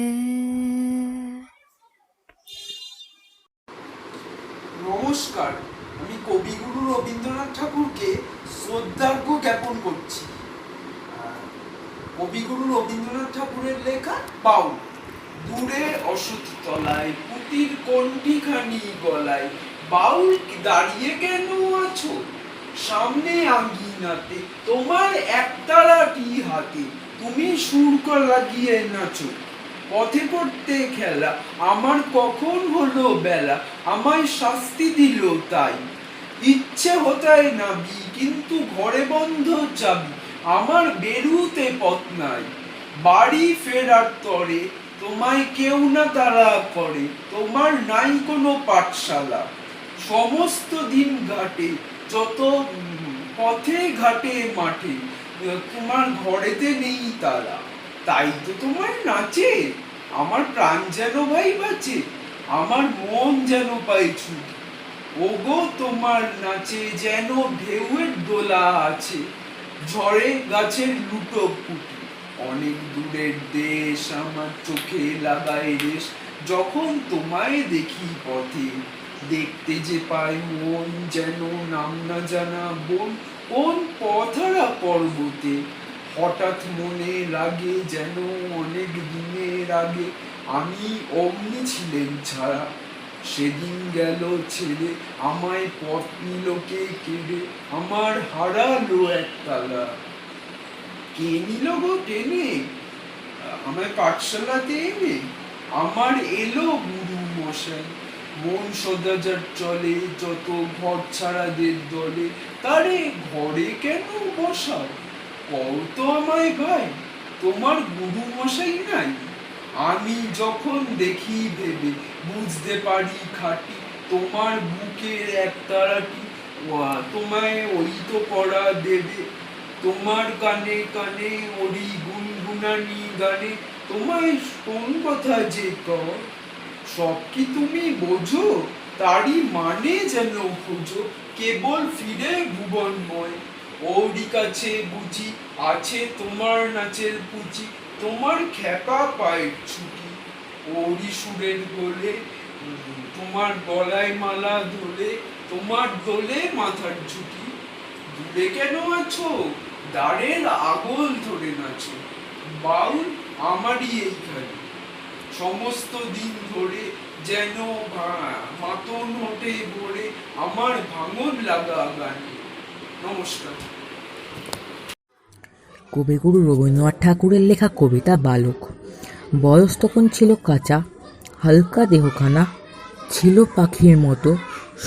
নমস্কার, আমি কবিগুরু রবীন্দ্রনাথ ঠাকুরকে শ্রদ্ধার্ঘ্য জ্ঞাপন করছি। কবিগুরু রবীন্দ্রনাথ ঠাকুরের লেখা বাউল। দূরে অসতি তলায় পুতির কণ্ঠিখানি গলায়, বাউল দাঁড়িয়ে কেন আছো সামনে আঙ্গিনাতে, তোমার একতারাটি হাতে, তুমি সুর লাগিয়ে নাচো। পথে পড়তে খেলা, আমার কখন হলো বেলা, আমায় শাস্তি দিল তাই। ইচ্ছে হতায় নাবি, কিন্তু ঘরে বন্ধ চাবি, আমার বেরুতে পথ নাই। বাড়ি ফেরার তরে তোমায় কেউ না তাড়া করে, তোমার নাই কোনো পাঠশালা। সমস্ত দিন ঘাটে যত পথে ঘাটে মাঠে, তোমার ঘরেতে নেই তারা। তাই তো তোমার নাচে আমার প্রাণ যেন ভাই বাঁচে, আমার মন যেন পায় ছুটি। ওগো তোমার নাচে যেন ঢেউয়ের দোলা আছে, ঝড়ে গাছের লুটো পুটি। অনেক দূরের দেশ আমার চোখে লাগায় রেশ, যখন তোমায় দেখি পথে। দেখতে যে পাই মন যেন নাম না জানা বন, কোন পথহারা পর্বতে। হঠাৎ মনে লাগে যেন অনেক দিনের আগে আমি অমনি ছিলেন ছাড়া। সেদিন গেল ছেড়ে আমায় পথ নিল কে কেড়ে, আমার হারালো একতলা। কে নিল গো টেনে আমায় পাঠশালাতে এনে, আমার এলো গুরু মশাই। মন সদাচার চলে যত ঘর ছাড়াদের দলে, তারে ঘরে কেন বসাও কও তো আমায় ভাই, তোমার গুরু মশাই নাই? আমি যখন দেখি ভেবে বুঝতে পারি খাটি, তোমার বুকের একতারাটি তোমায় ওই তো পড়া দেবে। তোমার কানে কানে ওরি গুনগুনানি গানে, তোমায় কোন কথা যে কও সব কি তুমি বোঝো, তারই মানে যেন খোঁজো কেবল ফিরে ভুবনময়। ওরই কাছে বুঝি আছে তোমার নাচের পুঁজি, তোমার খ্যাপা পায়ের ছুটি। ওরই সুরের গোলে তোমার গলায় মালা ধরে, তোমার দোলে মাথার ঝুঁকি। দূরে কেন আছো দ্বারের আগল ধরে নাচো, বাউল আমারই এইখানে। সমস্ত দিন ধরে যেন মাতন হটে ভরে, আমার ভাঙন লাগা গানে। নমস্কার। কবিগুরু রবীন্দ্রনাথ ঠাকুরের লেখা কবিতা বালক। বয়স তখন ছিল কাঁচা, হালকা দেহখানা ছিল পাখির মতো,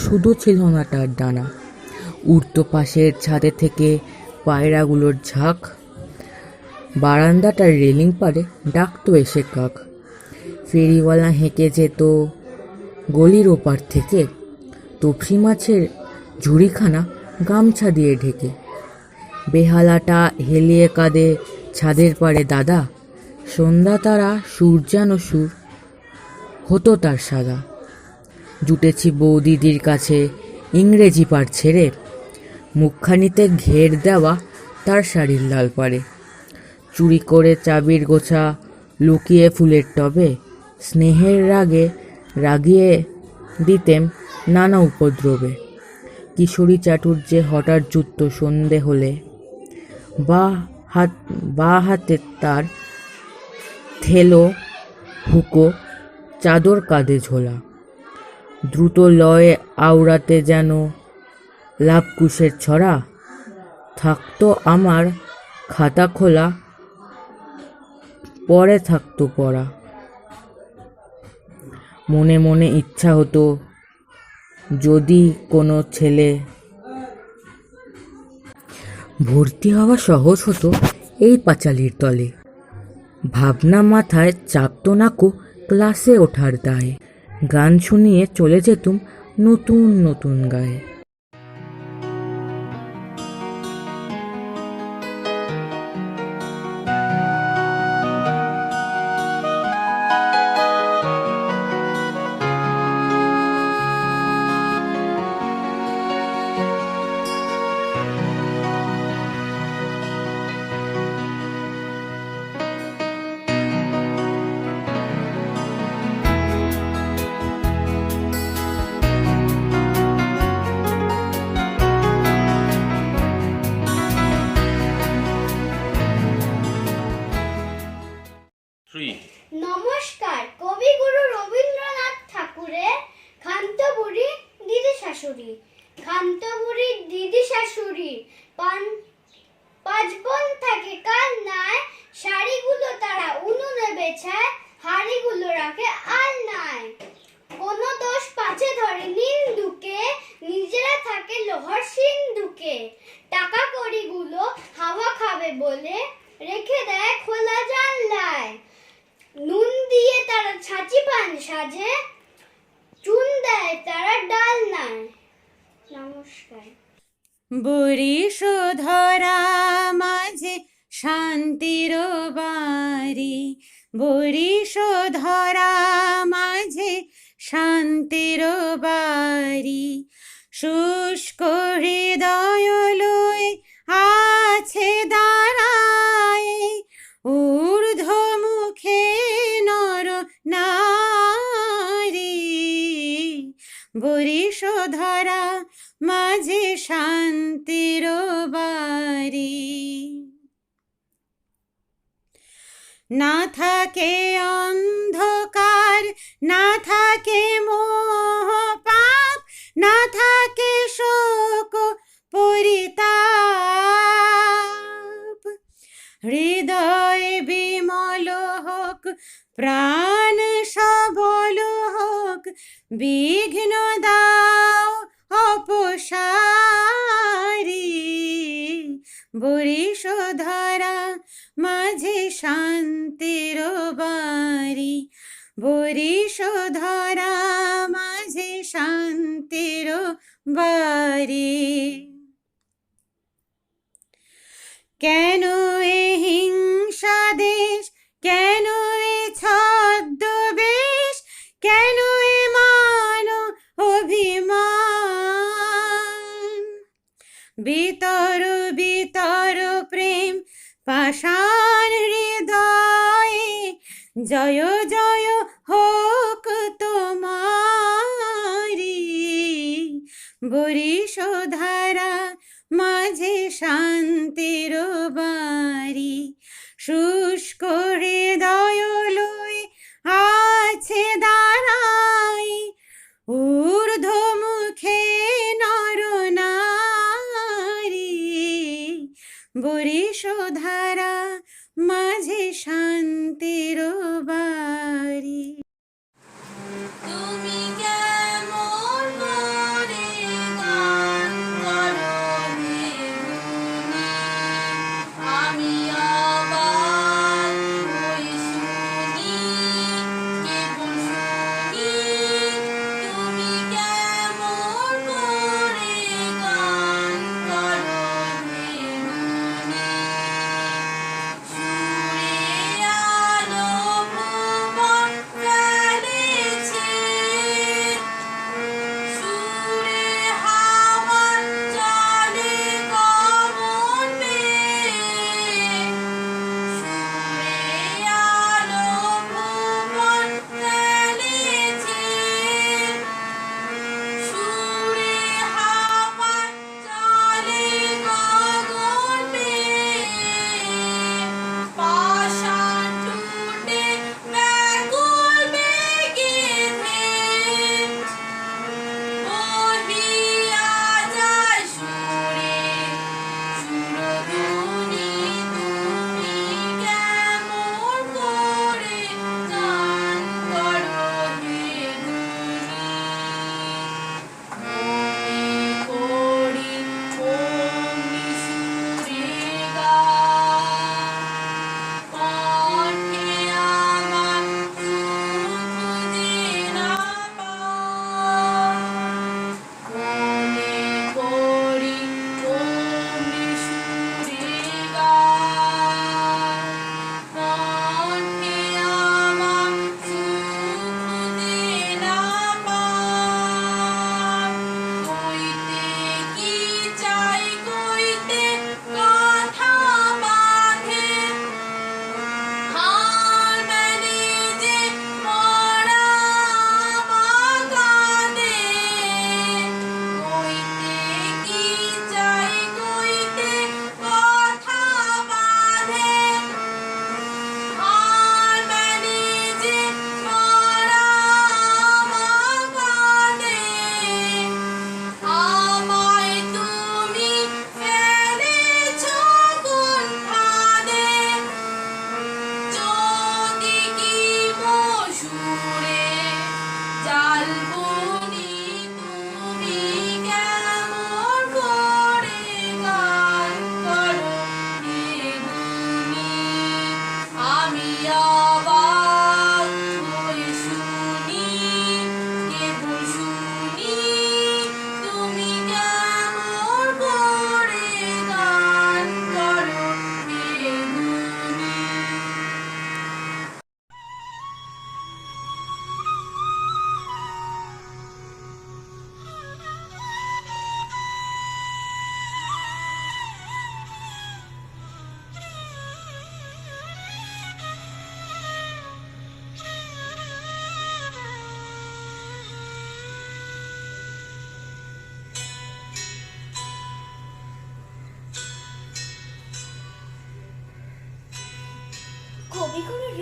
শুধু ছিল না তার ডানা। উড়তো পাশের ছাদে থেকে পায়রাগুলোর ঝাঁক, বারান্দাটার রেলিং পারে ডাকতো এসে কাক। ফেরিওয়ালা হেঁকে যেত গলির ওপার থেকে, তফসি মাছের ঝুড়িখানা গামছা দিয়ে ঢেকে। বেহালাটা হেলিয়ে কাঁদে ছাদের পাড়ে দাদা, সন্ধ্যা তারা সূর্যানো সুর হতো তার সাদা। জুটেছি বৌদিদির কাছে ইংরেজি পাঠ ছেড়ে, মুখখানিতে ঘের দেওয়া তার শাড়ির লাল পাড়ে। চুরি করে চাবির গোছা লুকিয়ে ফুলের টবে, স্নেহের রাগে রাগিয়ে দিতেম নানা উপদ্রবে। কিশোরী চাটুর্যে হঠাৎ জুটত সন্ধে হলে, বা হাতে তার থেলো হুকো, চাদর কাঁধে ঝোলা। দ্রুত লয়ে আওড়াতে যেন লাভকুশের ছড়া, থাকতো আমার খাতা খোলা, পরে থাকতো পড়া। মনে মনে ইচ্ছা হতো যদি কোনো ছেলে ভর্তি হওয়া সহজ হতো এই পাঁচালির তলে। ভাবনা মাথায় চাপতো না কো ক্লাসে ওঠার দায়। গান শুনিয়ে চলে যেতুম নতুন নতুন গায়ে। নমস্কার, কবিগুরু রবীন্দ্রনাথ ঠাকুরের খান্তবুড়ি দিদি শাশুড়ি। খান্তবুড়ি দিদি শাশুড়ি পাঁচ বোন থাকে কান্নায়, শাড়িগুলো তারা উনুনে বেছায়, হাড়িগুলো রাখে আলনায়। কোনো দোষ পাছে ধরে নিন্দুকে, নিজেরা থাকে লোহার সিন্ধুকে। টাকা কড়িগুলো হাওয়া খাবে বলে রেখে দেয় খোলা জানলায়। নুন দিয়ে তারা ছাঁচি পান সাজে, চুন দেয় তারা ডালনায়। নমস্কার। বরিশ ধরা মাঝে শান্তির বাড়ি, বরিশ ধরা মাঝে শান্তির বাড়ি। শুষ্ক হৃদয় লয়ে আছে দাঁড়ায়, ঊর্ধ্ব মুখে নর নারী। বরিশ ধরা মাঝে শান্তির বাড়ি। না থাকে অন্ধকার, না থাকে মোহ পাপ, না থাকে শোক পরিতাপ। হৃদয় বিমল হোক, প্রাণ সবল হোক, বিঘ্ন দাও অপসারি। বরিশ ধরা মাঝে শান্তির বাড়ি, বরিশ ধরা মাঝে শান্তির বাড়ি। কেন এ হিংসা দেশ, কেন এ ছদ্মবেশ, কেন এ মান অভিমান। বিতর বিতর প্রেম পাষাণ হৃদয়ে, জয় জয় হোক তোমারি। বরিশ ধরা মাঝে শান্তির বাড়ি। শুষ্ক হৃদয় লয়ে আছে দাঁড়াই, ঊর্ধ্ব মুখে নর নারী। বরিশ ধরা মাঝে শান্তির বাড়ি। তুমি কেমন করে গান করো হে মুনি, আমি অবাক হই শুনি, কেবল শুনি। তুমি কেমন করে গান করো হে মুনি, সুরে আলো ভুবন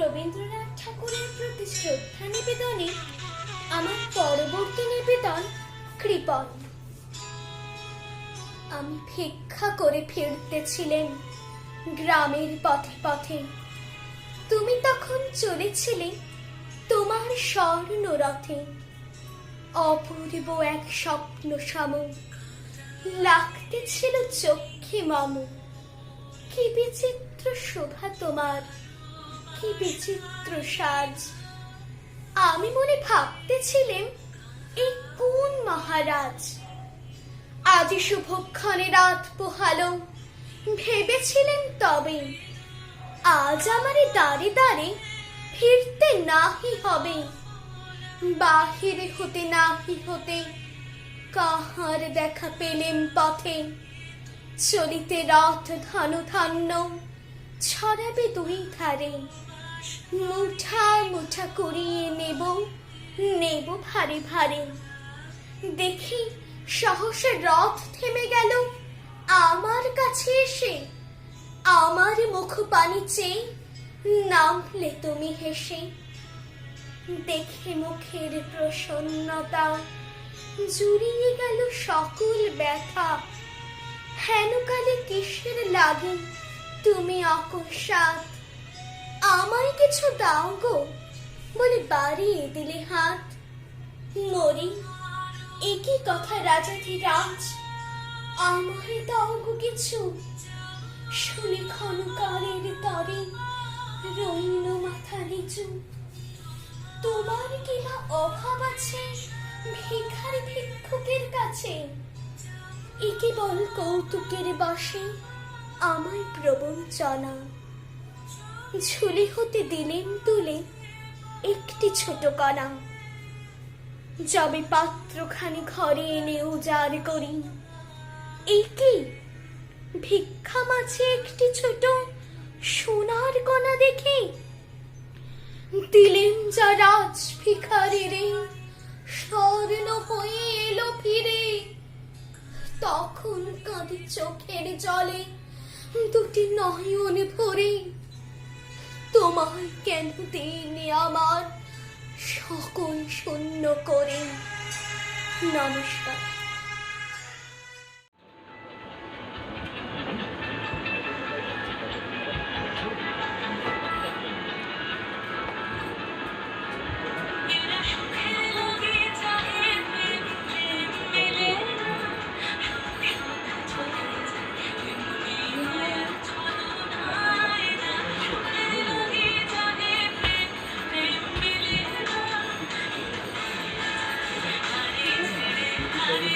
রবীন্দ্রনাথ ঠাকুরের প্রতি শ্রদ্ধা নিবেদনে আমার পরবর্তী নিবেদন কৃপণ। আমি ভিক্ষা করে ফিরতেছিলেন গ্রামের পথে পথে। তুমি তখন চলেছিলে তোমার স্বর্ণ রথে। অপূর্ব এক স্বপ্ন সম লাগতেছিল চক্ষে মম। কি বিচিত্র শোভা তোমার, কি বিচিত্র সাজ। আমি মনে ভাবতেছিলেন এই কোন মহারাজ। আজ শুভক্ষণে রাত পোহালো, ভেবেছিলেন তবে আজ আমারে দাঁড়ে দাঁড়ে ফিরতে নাহি হবে। বাহিরে হতে নাহি হতে কাহার দেখা পেলেম পথে। চলিতে রথ ধানু ধান্য ছড়াবে দুই ধারে। মুঠা মুঠা করিয়ে নেব নেব ভারে ভারে। দেখি সহসা রথ থেমে গেল আমার কাছে এসে। আমার মুখ পানি চেয়ে নামলে তুমি হেসে। দেখে মুখের প্রসন্নতা জুড়িয়ে গেল সকল ব্যথা। হেনকালে কিসের লাগে তুমি অকস্মাৎ। আমায় কিছু দাও গো বলে বাড়িয়ে দিলে হাত। মরি একই কথা রাজাধিরাজ, আমায় দাও গো কিছু। শুনে ক্ষণকালের তরে রইল মাথা নিচু। তোমার কিনা অভাব আছে ভিখারি ভিক্ষুকের কাছে। এ কেবল কৌতুকের বশে আমায় প্রবঞ্চনা। ঝুলি হতে দিলেন তুলে একটি ছোট কণা। যবে পাত্রখানি ঘরে এনে উজাড় করি, একি ভিক্ষা মাঝে একটি ছোট সোনার কণা দেখে। দিলেন যা রাজ ভিখারি রে, স্বর্ণ হয়ে এলো ফিরে। তখন কাঁদে চোখের জলে দুটি নয়ন ভরে। তোমায় কেন দিনে আমার সকল শূন্য করে। নমস্কার। Thank you.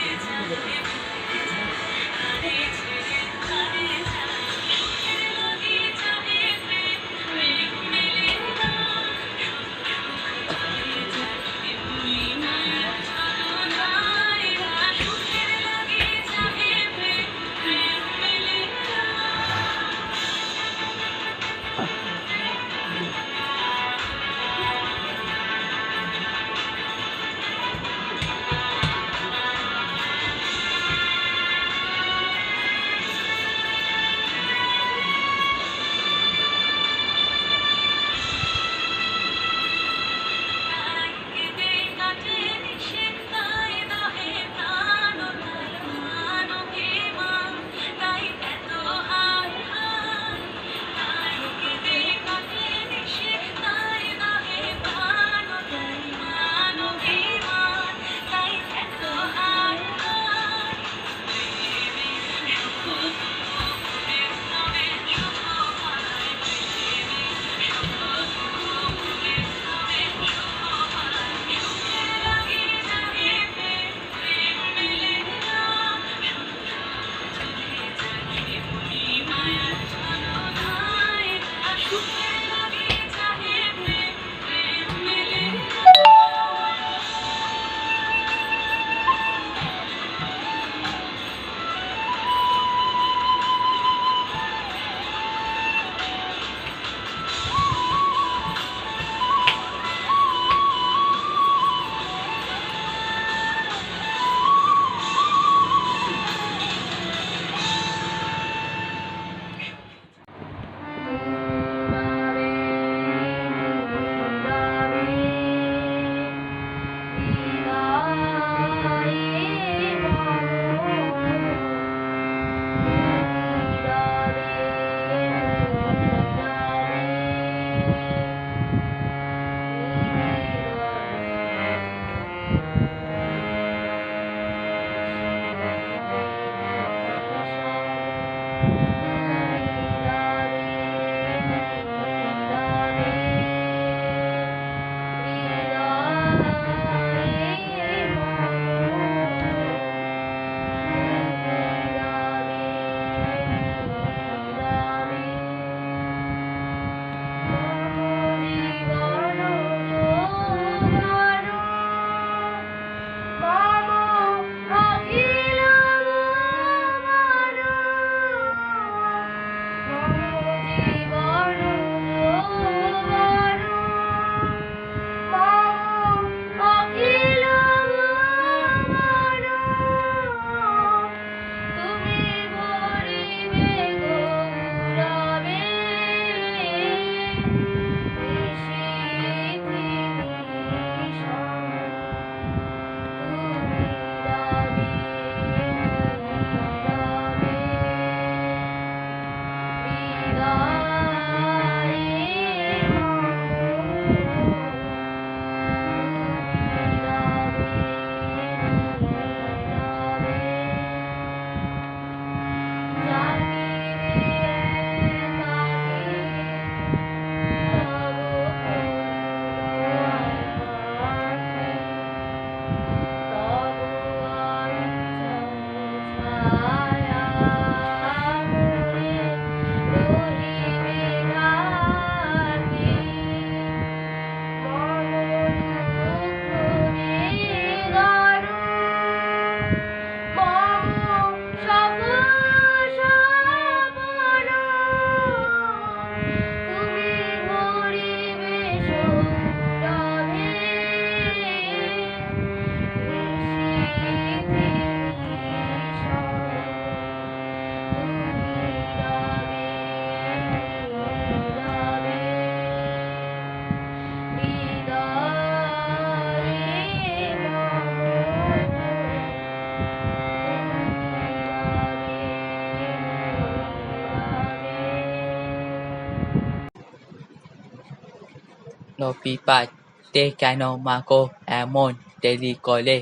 রবিবারে কেন মাগো এমন দেরি করে?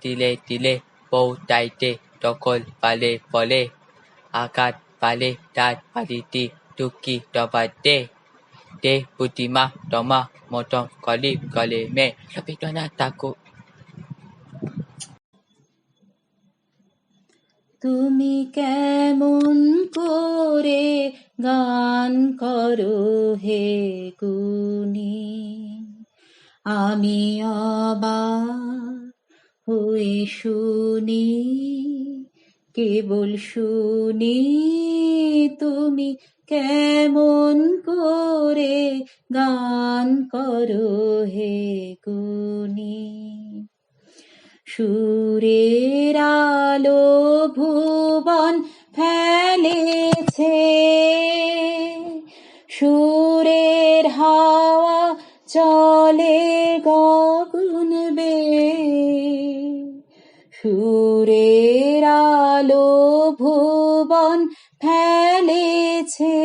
তিলে তিলে বউ তাইতে দখল পালে পলে, আঘাত পালে তার বাড়িতে টুকি ডবাতে, দে বুদ্ধিমা তোমা মতন গরিব গলে মেয়ে রবীন্দ্রনাথ ঠাকুর। তুমি কেমন করে গান করো হে গুণী, আমি অবাক হয়ে শুনি, কেবল শুনি তুমি কেমন করে গান করো হে গুণী। সুরের আলো ভুবন ফেলেছে, সুরের হাওয়া চলে গগন বেয়ে, সুরের আলো ভুবন ফেলেছে,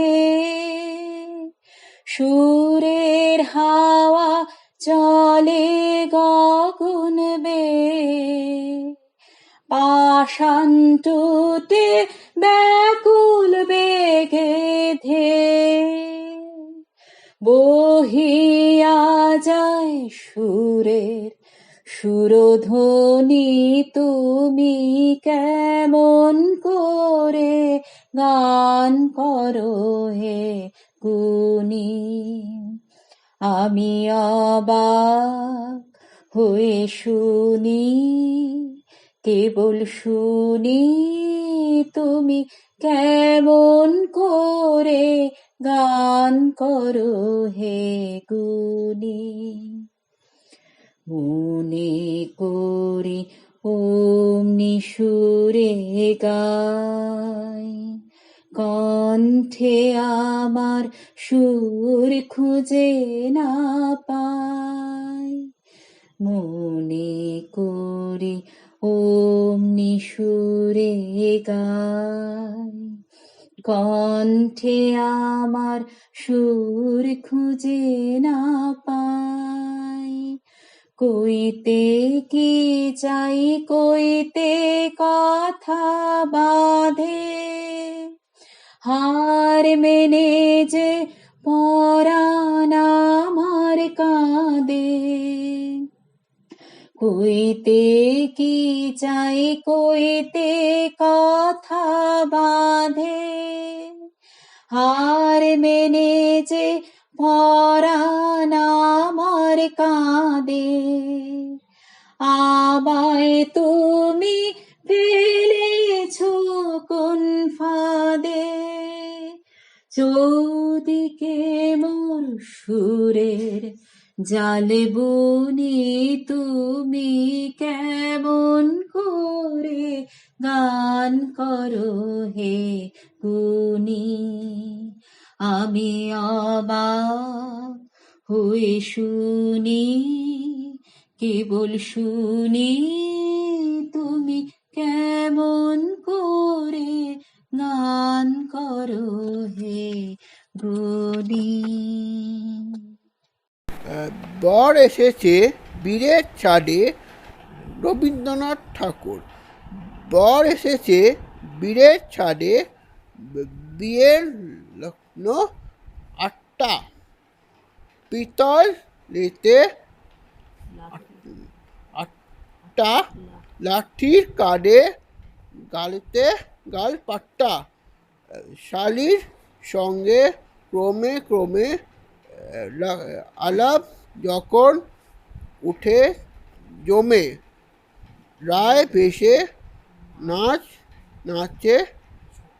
সুরের হাওয়া চলে গগন বেয়ে, পাষাণ টুটে ব্যাকুল বেগে ধেয়ে বহিয়া যায় সুরের সুরধ্বনি। তুমি কেমন করে গান করো হে গুণী, আমি অবাক হয়ে শুনি, কেবল শুনি তুমি কেমন করে গান করো হে গুণী। মনে করি অমনি সুরে গাই, কণ্ঠে আমার সুর খুঁজে না পাই, মনে করি অমনি সুরে গাই, কণ্ঠে আমার সুর খুঁজে না পাই। কইতে কি চাই কইতে কথা বাঁধে, হার মেনে যে পরাণ আমার কাঁদে। কইতে কি চাই কইতে কথা বাঁধে, হার মেনে যে পরাণ আমার কাঁদে। আমায় তুমি ফেলেছ কোন ফাঁদে, চৌদিকে মোর সুরের জাল বুনি, তুমি কেমন করে গান করো হে গুণী। আমি অবাক হয়ে শুনি, কেবল শুনি তুমি কেমন করে গান করো হে গুণী। বর এসেছে বীরের ছাদে রবীন্দ্রনাথ ঠাকুর। বর এসেছে বীরের ছাদে, বিয়ের লগ্ন 8টা, পিতলেতে 8টা লাঠির কাঁধে, গালেতে গাল পাট্টা। শালির সঙ্গে ক্রমে ক্রমে আলাপ যখন উঠে জমে, রায় ভেসে নাচ নাচে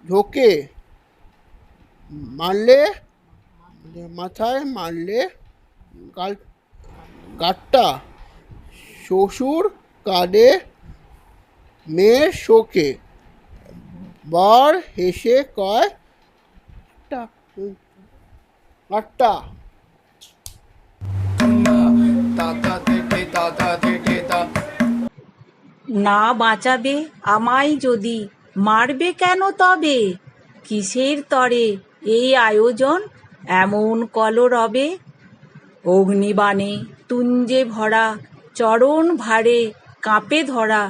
ঢোকে, মারলে মাথায় মারলে গাট্টা। শ্বশুর কাঁদে মেয়ের শোকে, বর হেসে কয় 8টা। না বাঁচাবে আমায় যদি, মারবে কেন তবে? কিসের তরে এই আয়োজন এমন কলরবে? অগ্নিবাণে তুঞ্জে ভরা, চরণ ভারে কাঁপে ধরা,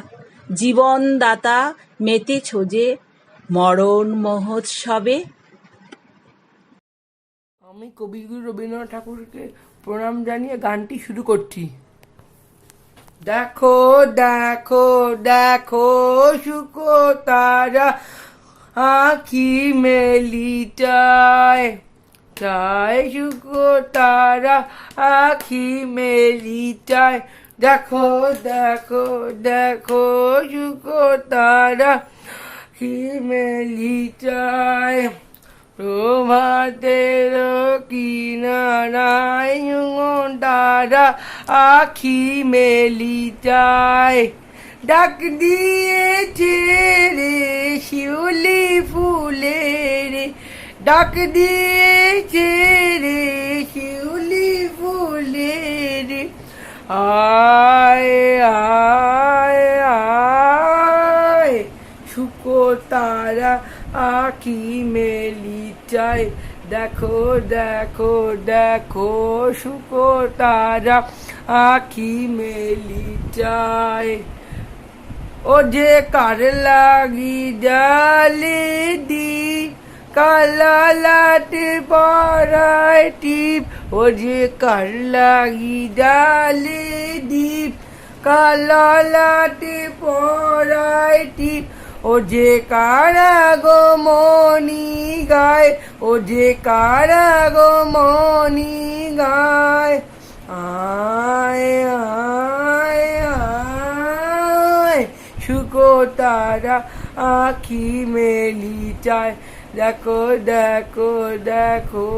জীবনদাতা মেতেছ যে মরণ মহোৎসবে। আমি কবিগুরু রবীন্দ্রনাথ ঠাকুরকে প্রণাম জানিয়ে গানটি শুরু করছি। দেখো দেখো দেখো শুকো তারা আঁখি মেলিটায়, তাই শুকো তারা আঁখি মেলিটায়। দেখো দেখো দেখো শুকো তারা আঁখি মেলিটায়। প্রভাতের কিনারায় তারা আখি মেলিটায়। ডাক দিয়েছে রে শিউলি ফুলের, ডাক দিয়েছে রে শিউলি ফুলের। আয় আয় আয় শুকো তারা আখি মেলিটায়। দেখো দেখো দেখো শুকো তারা আখি মেলিটায়। ও যে কার লাগি জালে দি কালা লাটে পরায় টিপ, ও যে কার লাগি জালে দীপ কালা লাটে পরায় টিপ। ও যে কারা গো মনি গায়, ও যে কারা গো মনি গায়। আয় আয় আয় শুকো তারা আখি মেলিটায়। দেখো দেখো দেখো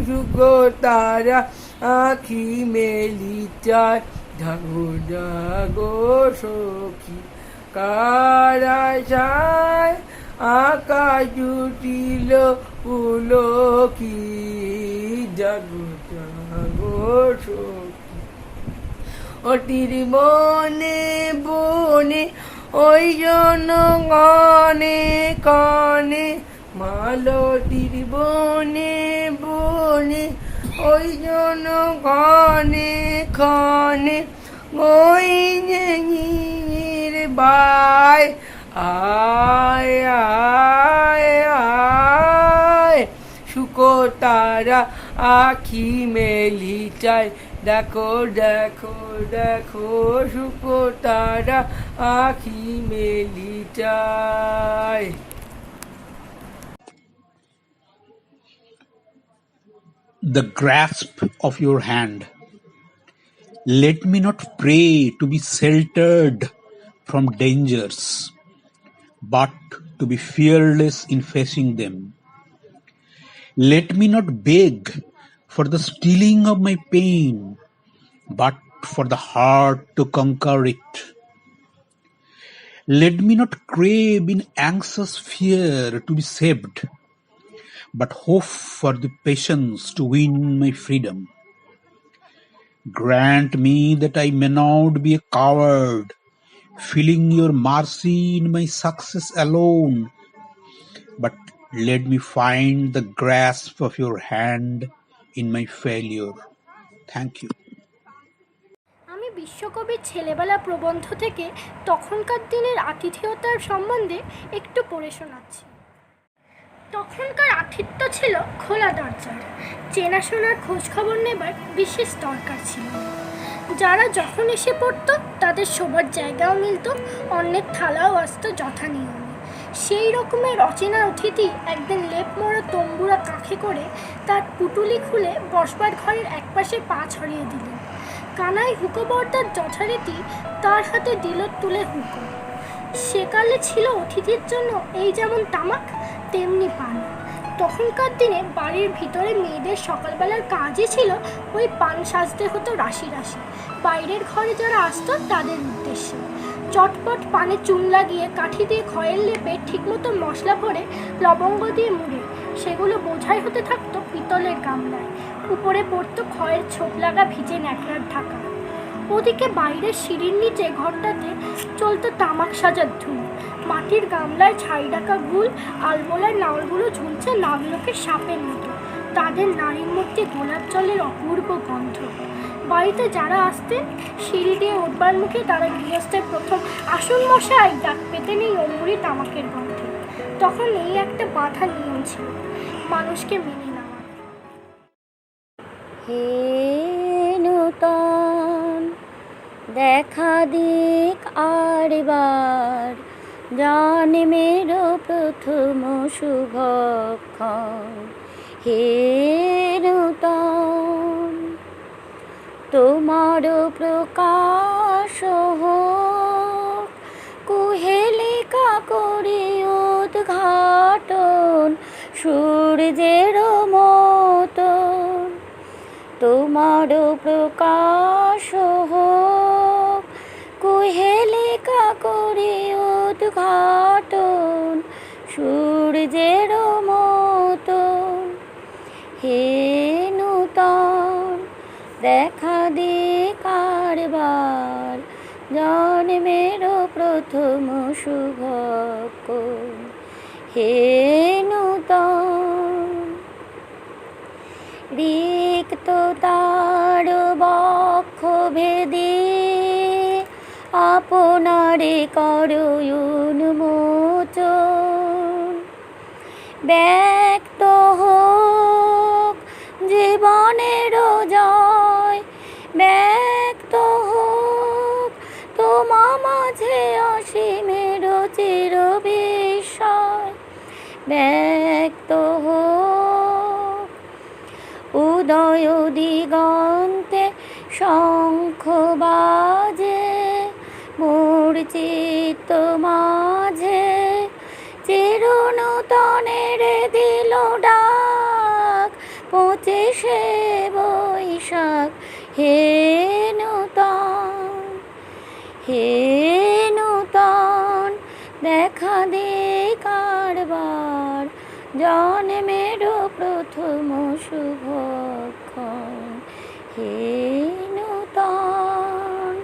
শুকো তারা আখি মেলিটায়। জাগো জাগো সখী কারাশায় আকাশ জুটিল পুলকি। জাগো জাগো সখী অটির বনে বনে ওই জন গনে কনে, মালতির বনে বনে ওই জন গনে খনে। ওই বাই আয় আয় আয় শুকো তারা আখি মেলিটায়। দেখো দেখো দেখো শুকো তারা আখি মেলিটায়। The grasp of your hand. Let me not pray to be sheltered from dangers, but to be fearless in facing them. Let me not beg for the stealing of my pain, but for the heart to conquer it. Let me not crave in anxious fear to be saved, but hope for the patience to win my freedom. Grant me that I may not be a coward, feeling your mercy in my success alone, but let me find the grasp of your hand in my failure. Thank you. আমি বিশ্বকবির ছেলেবেলা প্রবন্ধ থেকে তখনকার দিনের আতিথেয়তার সম্বন্ধে একটু পড়ে শোনাচ্ছি। তখনকার আতিথ্য ছিল খোলা দরজার, চেনাশোনার খোঁজখবর নেবার বিশেষ দরকার ছিল। যারা যখন এসে পড়তো তাদের শোবার জায়গাও মিলত, অন্যের থালাও আসতো যথা নিয়মে। সেই রকমের অচেনা অতিথি একদিন লেপ মোড়া তম্বুরা কাঁখে করে তার পুটুলি খুলে বসবার ঘরের একপাশে পা ছড়িয়ে দিলেন। কানাই হুকোবর্দার যথারীতি তার হাতে দিল তুলে হুকো। সেকালে ছিল অতিথির জন্য এই যেমন তামাক তেমনি পান। তখনকার দিনে বাড়ির ভিতরে মেয়েদের সকালবেলার কাজই ছিল ওই পান সাজতে হতো রাশি রাশি, বাইরের ঘরে যারা আসতো তাদের উদ্দেশ্যে। চটপট পানে চুন লাগিয়ে কাঠি দিয়ে খয়ের লেপে ঠিকমতো মশলা ভরে লবঙ্গ দিয়ে মুড়ে সেগুলো বোঝাই হতে থাকতো পিতলের গামলায়। উপরে পড়তো খয়ের ছোপ লাগা ভিজে ন্যাকড়ার ঢাকা। ওদিকে বাইরের সিঁড়ির নিচে ঘরটাতে চলতো তামাক সাজার ধুম। মাটির গামলায় ছাই ডাকা গুল আলবোলার নাওলগুলো ঝুলছে নাগলোকের সাপের মতো। তাদের নারীর মধ্যে গোলাপ জলের অপূর্ব গন্ধ। বাড়িতে যারা আসতেন সিঁড়ি দিয়ে উঠবার মুখে তারা গৃহস্থের প্রথম আসুন মশাই ডাক পেতেন এই অমৃত তামাকের গন্ধে। তখন এই একটা বাঁধা নিয়ম ছিল মানুষকে মেনে নেওয়া। হে নূতন দেখা দিক আরবার, জন্মের প্রথম শুভক্ষণ। হে নূতন তোমার প্রকাশ হোক, কুহেলিকা করে উদ্ঘাটন সূর্যের মতন। তোমার প্রকাশ হোক, কুহেলিকা করে উদ্ঘাটন সূর্যের মতন। হে নূতন দেখা দে কারবার, জন্মের প্রথম শুভক্ষণ। হে নূতন রিক্ত তার বক্ষ ভেদে আপনারে করো উন্মোচন। ব্যক্ত হোক জীবনের জয়, ব্যক্ত হোক তোমা মাঝে অসীমের চির বিস্ময়। ব্যক্ত হোক উদয় দিগন্তে শঙ্খ বাজে, মোর চিত্ত মাঝে চিরনূতনের দিল ডাক 25শে বৈশাখ। হে নূতন, হে নূতন দেখা দে কারবার, জন্মের প্রথম শুভক্ষণ। হে নূতন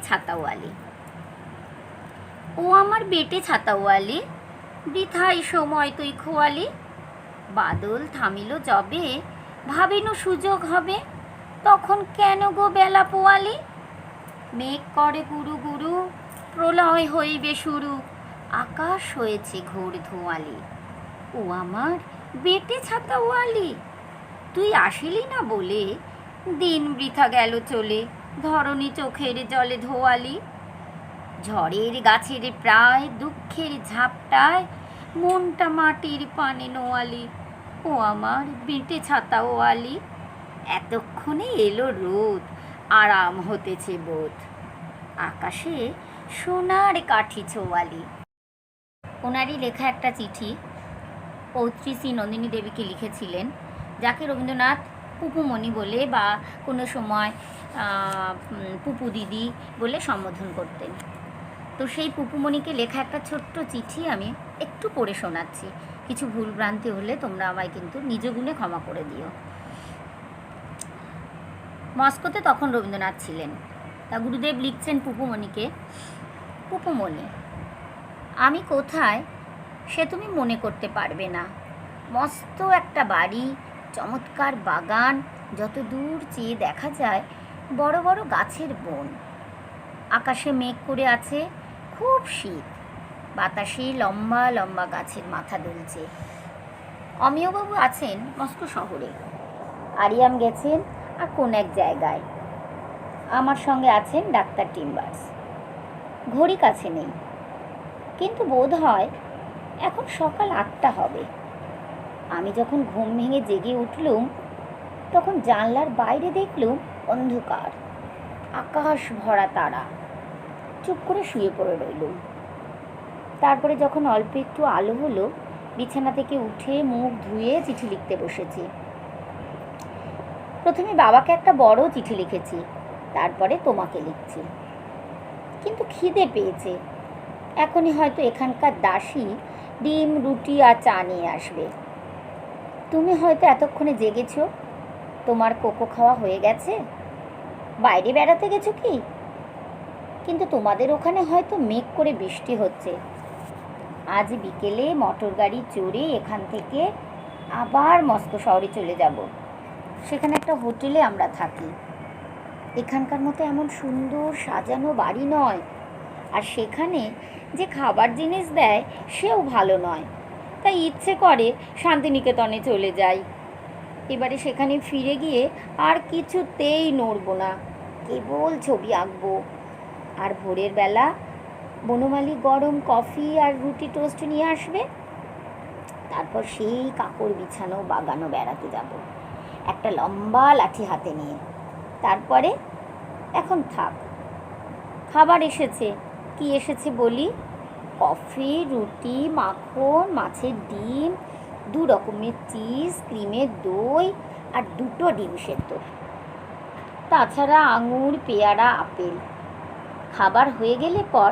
ছাতাওয়ালি। ও আমার বেটে ছাতাওয়ালি, বৃথাই সময় তুই খোয়ালি। বাদল থামিল যবে, ভাবিনু সুযোগ হবে, তখন কেন গো বেলা পোয়ালি। মেঘ করে গুরু গুরু, প্রলয় হইবে শুরু, আকাশ হয়েছে ঘোর ধোঁয়ালি। ও আমার বেটে ছাতাওয়ালি, তুই আসিলি না বলে দিন বৃথা গেল চলে, ধরণী চোখের জলে ধোয়ালি। ঝড়ের গাছের প্রায় দুঃখের ঝাপটায়, মনটা মাটির পানে নোয়ালি। ও আমার বেটে ছাতাওয়ালি, এতক্ষণে এলো রোদ, আরাম হতেছে বোধ, আকাশে সোনার কাঠি ছোয়ালি। ওনারই লেখা একটা চিঠি পৌত্রী নন্দিনী দেবীকে লিখেছিলেন, যাকে রবীন্দ্রনাথ পুপুমণি বলে বা কোনো সময় পুপু দিদি বলে সম্বোধন করতেন। তো সেই পুপুমণিকে লেখা একটা ছোট্ট চিঠি আমি একটু পড়ে শোনাচ্ছি। কিছু ভুলভ্রান্তি হলে তোমরা আমায় কিন্তু নিজ গুণে ক্ষমা করে দিও। মস্কোতে তখন রবীন্দ্রনাথ ছিলেন। তা গুরুদেব লিখছেন পুপুমণিকে, পুপুমণি, আমি কোথায় সে তুমি মনে করতে পারবে না। মস্ত একটা বাড়ি, চমৎকার বাগান, যত দূর চেয়ে দেখা যায় বড় বড় গাছের বন। আকাশে মেঘ করে আছে, খুব শীত, বাতাসে লম্বা লম্বা গাছের মাথা দুলছে। অমিয়বাবু আছেন মস্কো শহরে, আরিয়াম গেছেন আর কোন এক জায়গায়। আমার সঙ্গে আছেন ডাক্তার টিম্বার্স। ঘড়ি কাছে নেই, কিন্তু বোধ হয় এখন সকাল 8টা হবে। আমি যখন ঘুম ভেঙে জেগে উঠলুম, তখন জানলার বাইরে দেখলুম অন্ধকার, আকাশ ভরা তারা। চুপ করে শুয়ে পড়ে রইলুম। তারপরে যখন অল্প একটু আলো হলো, বিছানা থেকে উঠে মুখ ধুয়ে চিঠি লিখতে বসেছি। প্রথমে বাবাকে একটা বড় চিঠি লিখেছি, তারপরে তোমাকে লিখছি। কিন্তু খিদে পেয়েছে, এখনই হয়তো এখানকার দাসী ডিম রুটি আর চা নিয়ে আসবে। তুমি হয়তো এতক্ষণে জেগেছ, তোমার কোকো খাওয়া হয়ে গেছে, বাইরে বেড়াতে গেছো কি? কিন্তু তোমাদের ওখানে হয়তো মেঘ করে বৃষ্টি হচ্ছে। আজ বিকেলে মোটর গাড়ি চড়ে এখান থেকে আবার মস্কো শহরে চলে যাব। সেখানে একটা হোটেলে আমরা থাকি। এখানকার মতো এমন সুন্দর সাজানো বাড়ি নয়, আর সেখানে যে খাবার জিনিস দেয় সেও ভালো নয়। তাই ইচ্ছে করে শান্তিনিকেতনে চলে যাই। এবারে সেখানে ফিরে গিয়ে আর কিছুতেই নড়ব না, কেবল ছবি আঁকবো। আর ভোরের বেলা বনমালী গরম কফি আর রুটি টোস্ট নিয়ে আসবে। তারপর সেই কাপড় বিছানো বাগানো বেড়াতে যাব, একটা লম্বা লাঠি হাতে নিয়ে। তারপরে এখন থাক, খাবার এসেছে। কি এসেছে বলি? কফি, রুটি, মাখন, মাছের ডিম, 2 রকমের চিজ, ক্রিমের দই আর 2টো ডিম সেদ্ধ, তাছাড়া আঙুর, পেয়ারা, আপেল। খাবার হয়ে গেলে পর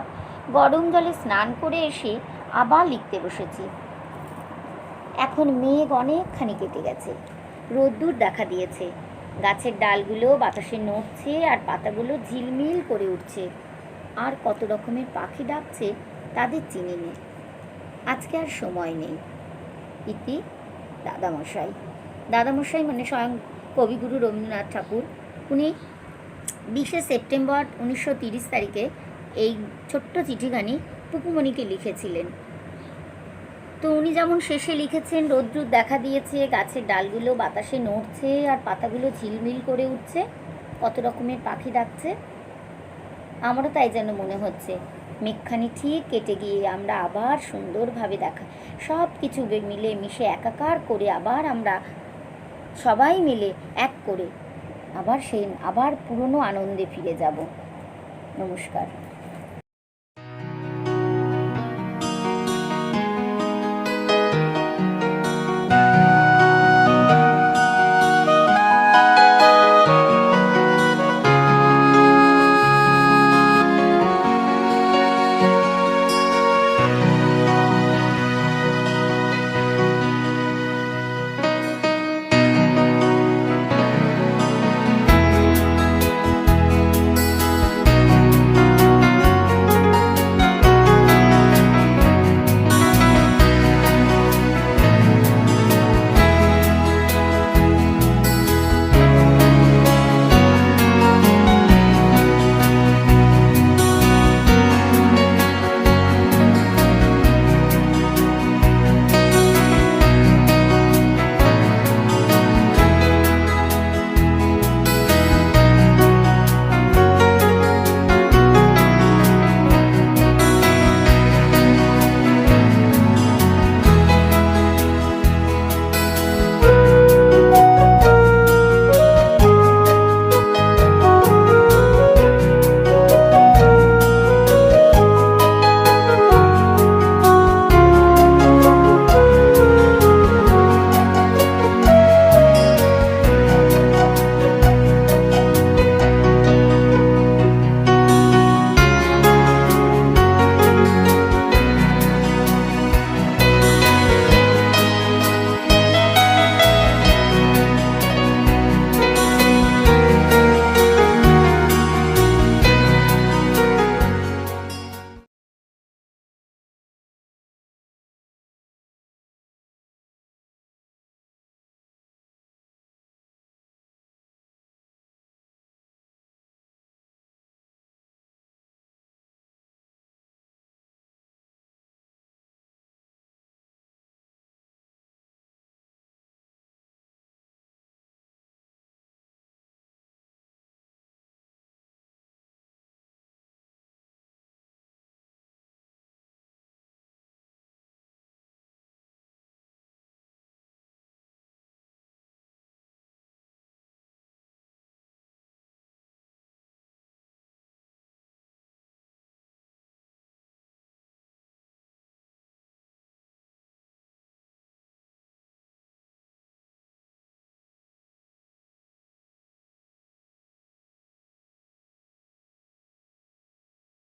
গরম জলে স্নান করে এসে আবার লিখতে বসেছি। এখন মেঘ অনেকখানি কেটে গেছে, রোদ্দুর দেখা দিয়েছে। গাছের ডালগুলো বাতাসে নড়ছে আর পাতাগুলো ঝিলমিল করে উঠছে। আর কত রকমের পাখি ডাকছে তাদের চিনি নেই। আজকে আর সময় নেই। ইতি দাদামশাই। দাদামশাই মানে স্বয়ং কবিগুরু রবীন্দ্রনাথ ঠাকুর। উনি 20শে সেপ্টেম্বর 1930 তারিখে এই ছোট্ট চিঠিখানি পুপুমণিকে লিখেছিলেন। তো উনি যেমন শেষে লিখেছেন, রোদ্দুর দেখা দিয়েছে, গাছের ডালগুলো বাতাসে নড়ছে আর পাতাগুলো ঝিলমিল করে উঠছে, কত রকমের পাখি ডাকছে। আমারও তাই যেন মনে হচ্ছে মেঘখানি ঠিক কেটে গিয়ে আমরা আবার সুন্দরভাবে সব কিছু মিলে মিশে একাকার করে আবার আমরা সবাই মিলে এক করে আবার পুরনো আনন্দে ফিরে যাব। নমস্কার।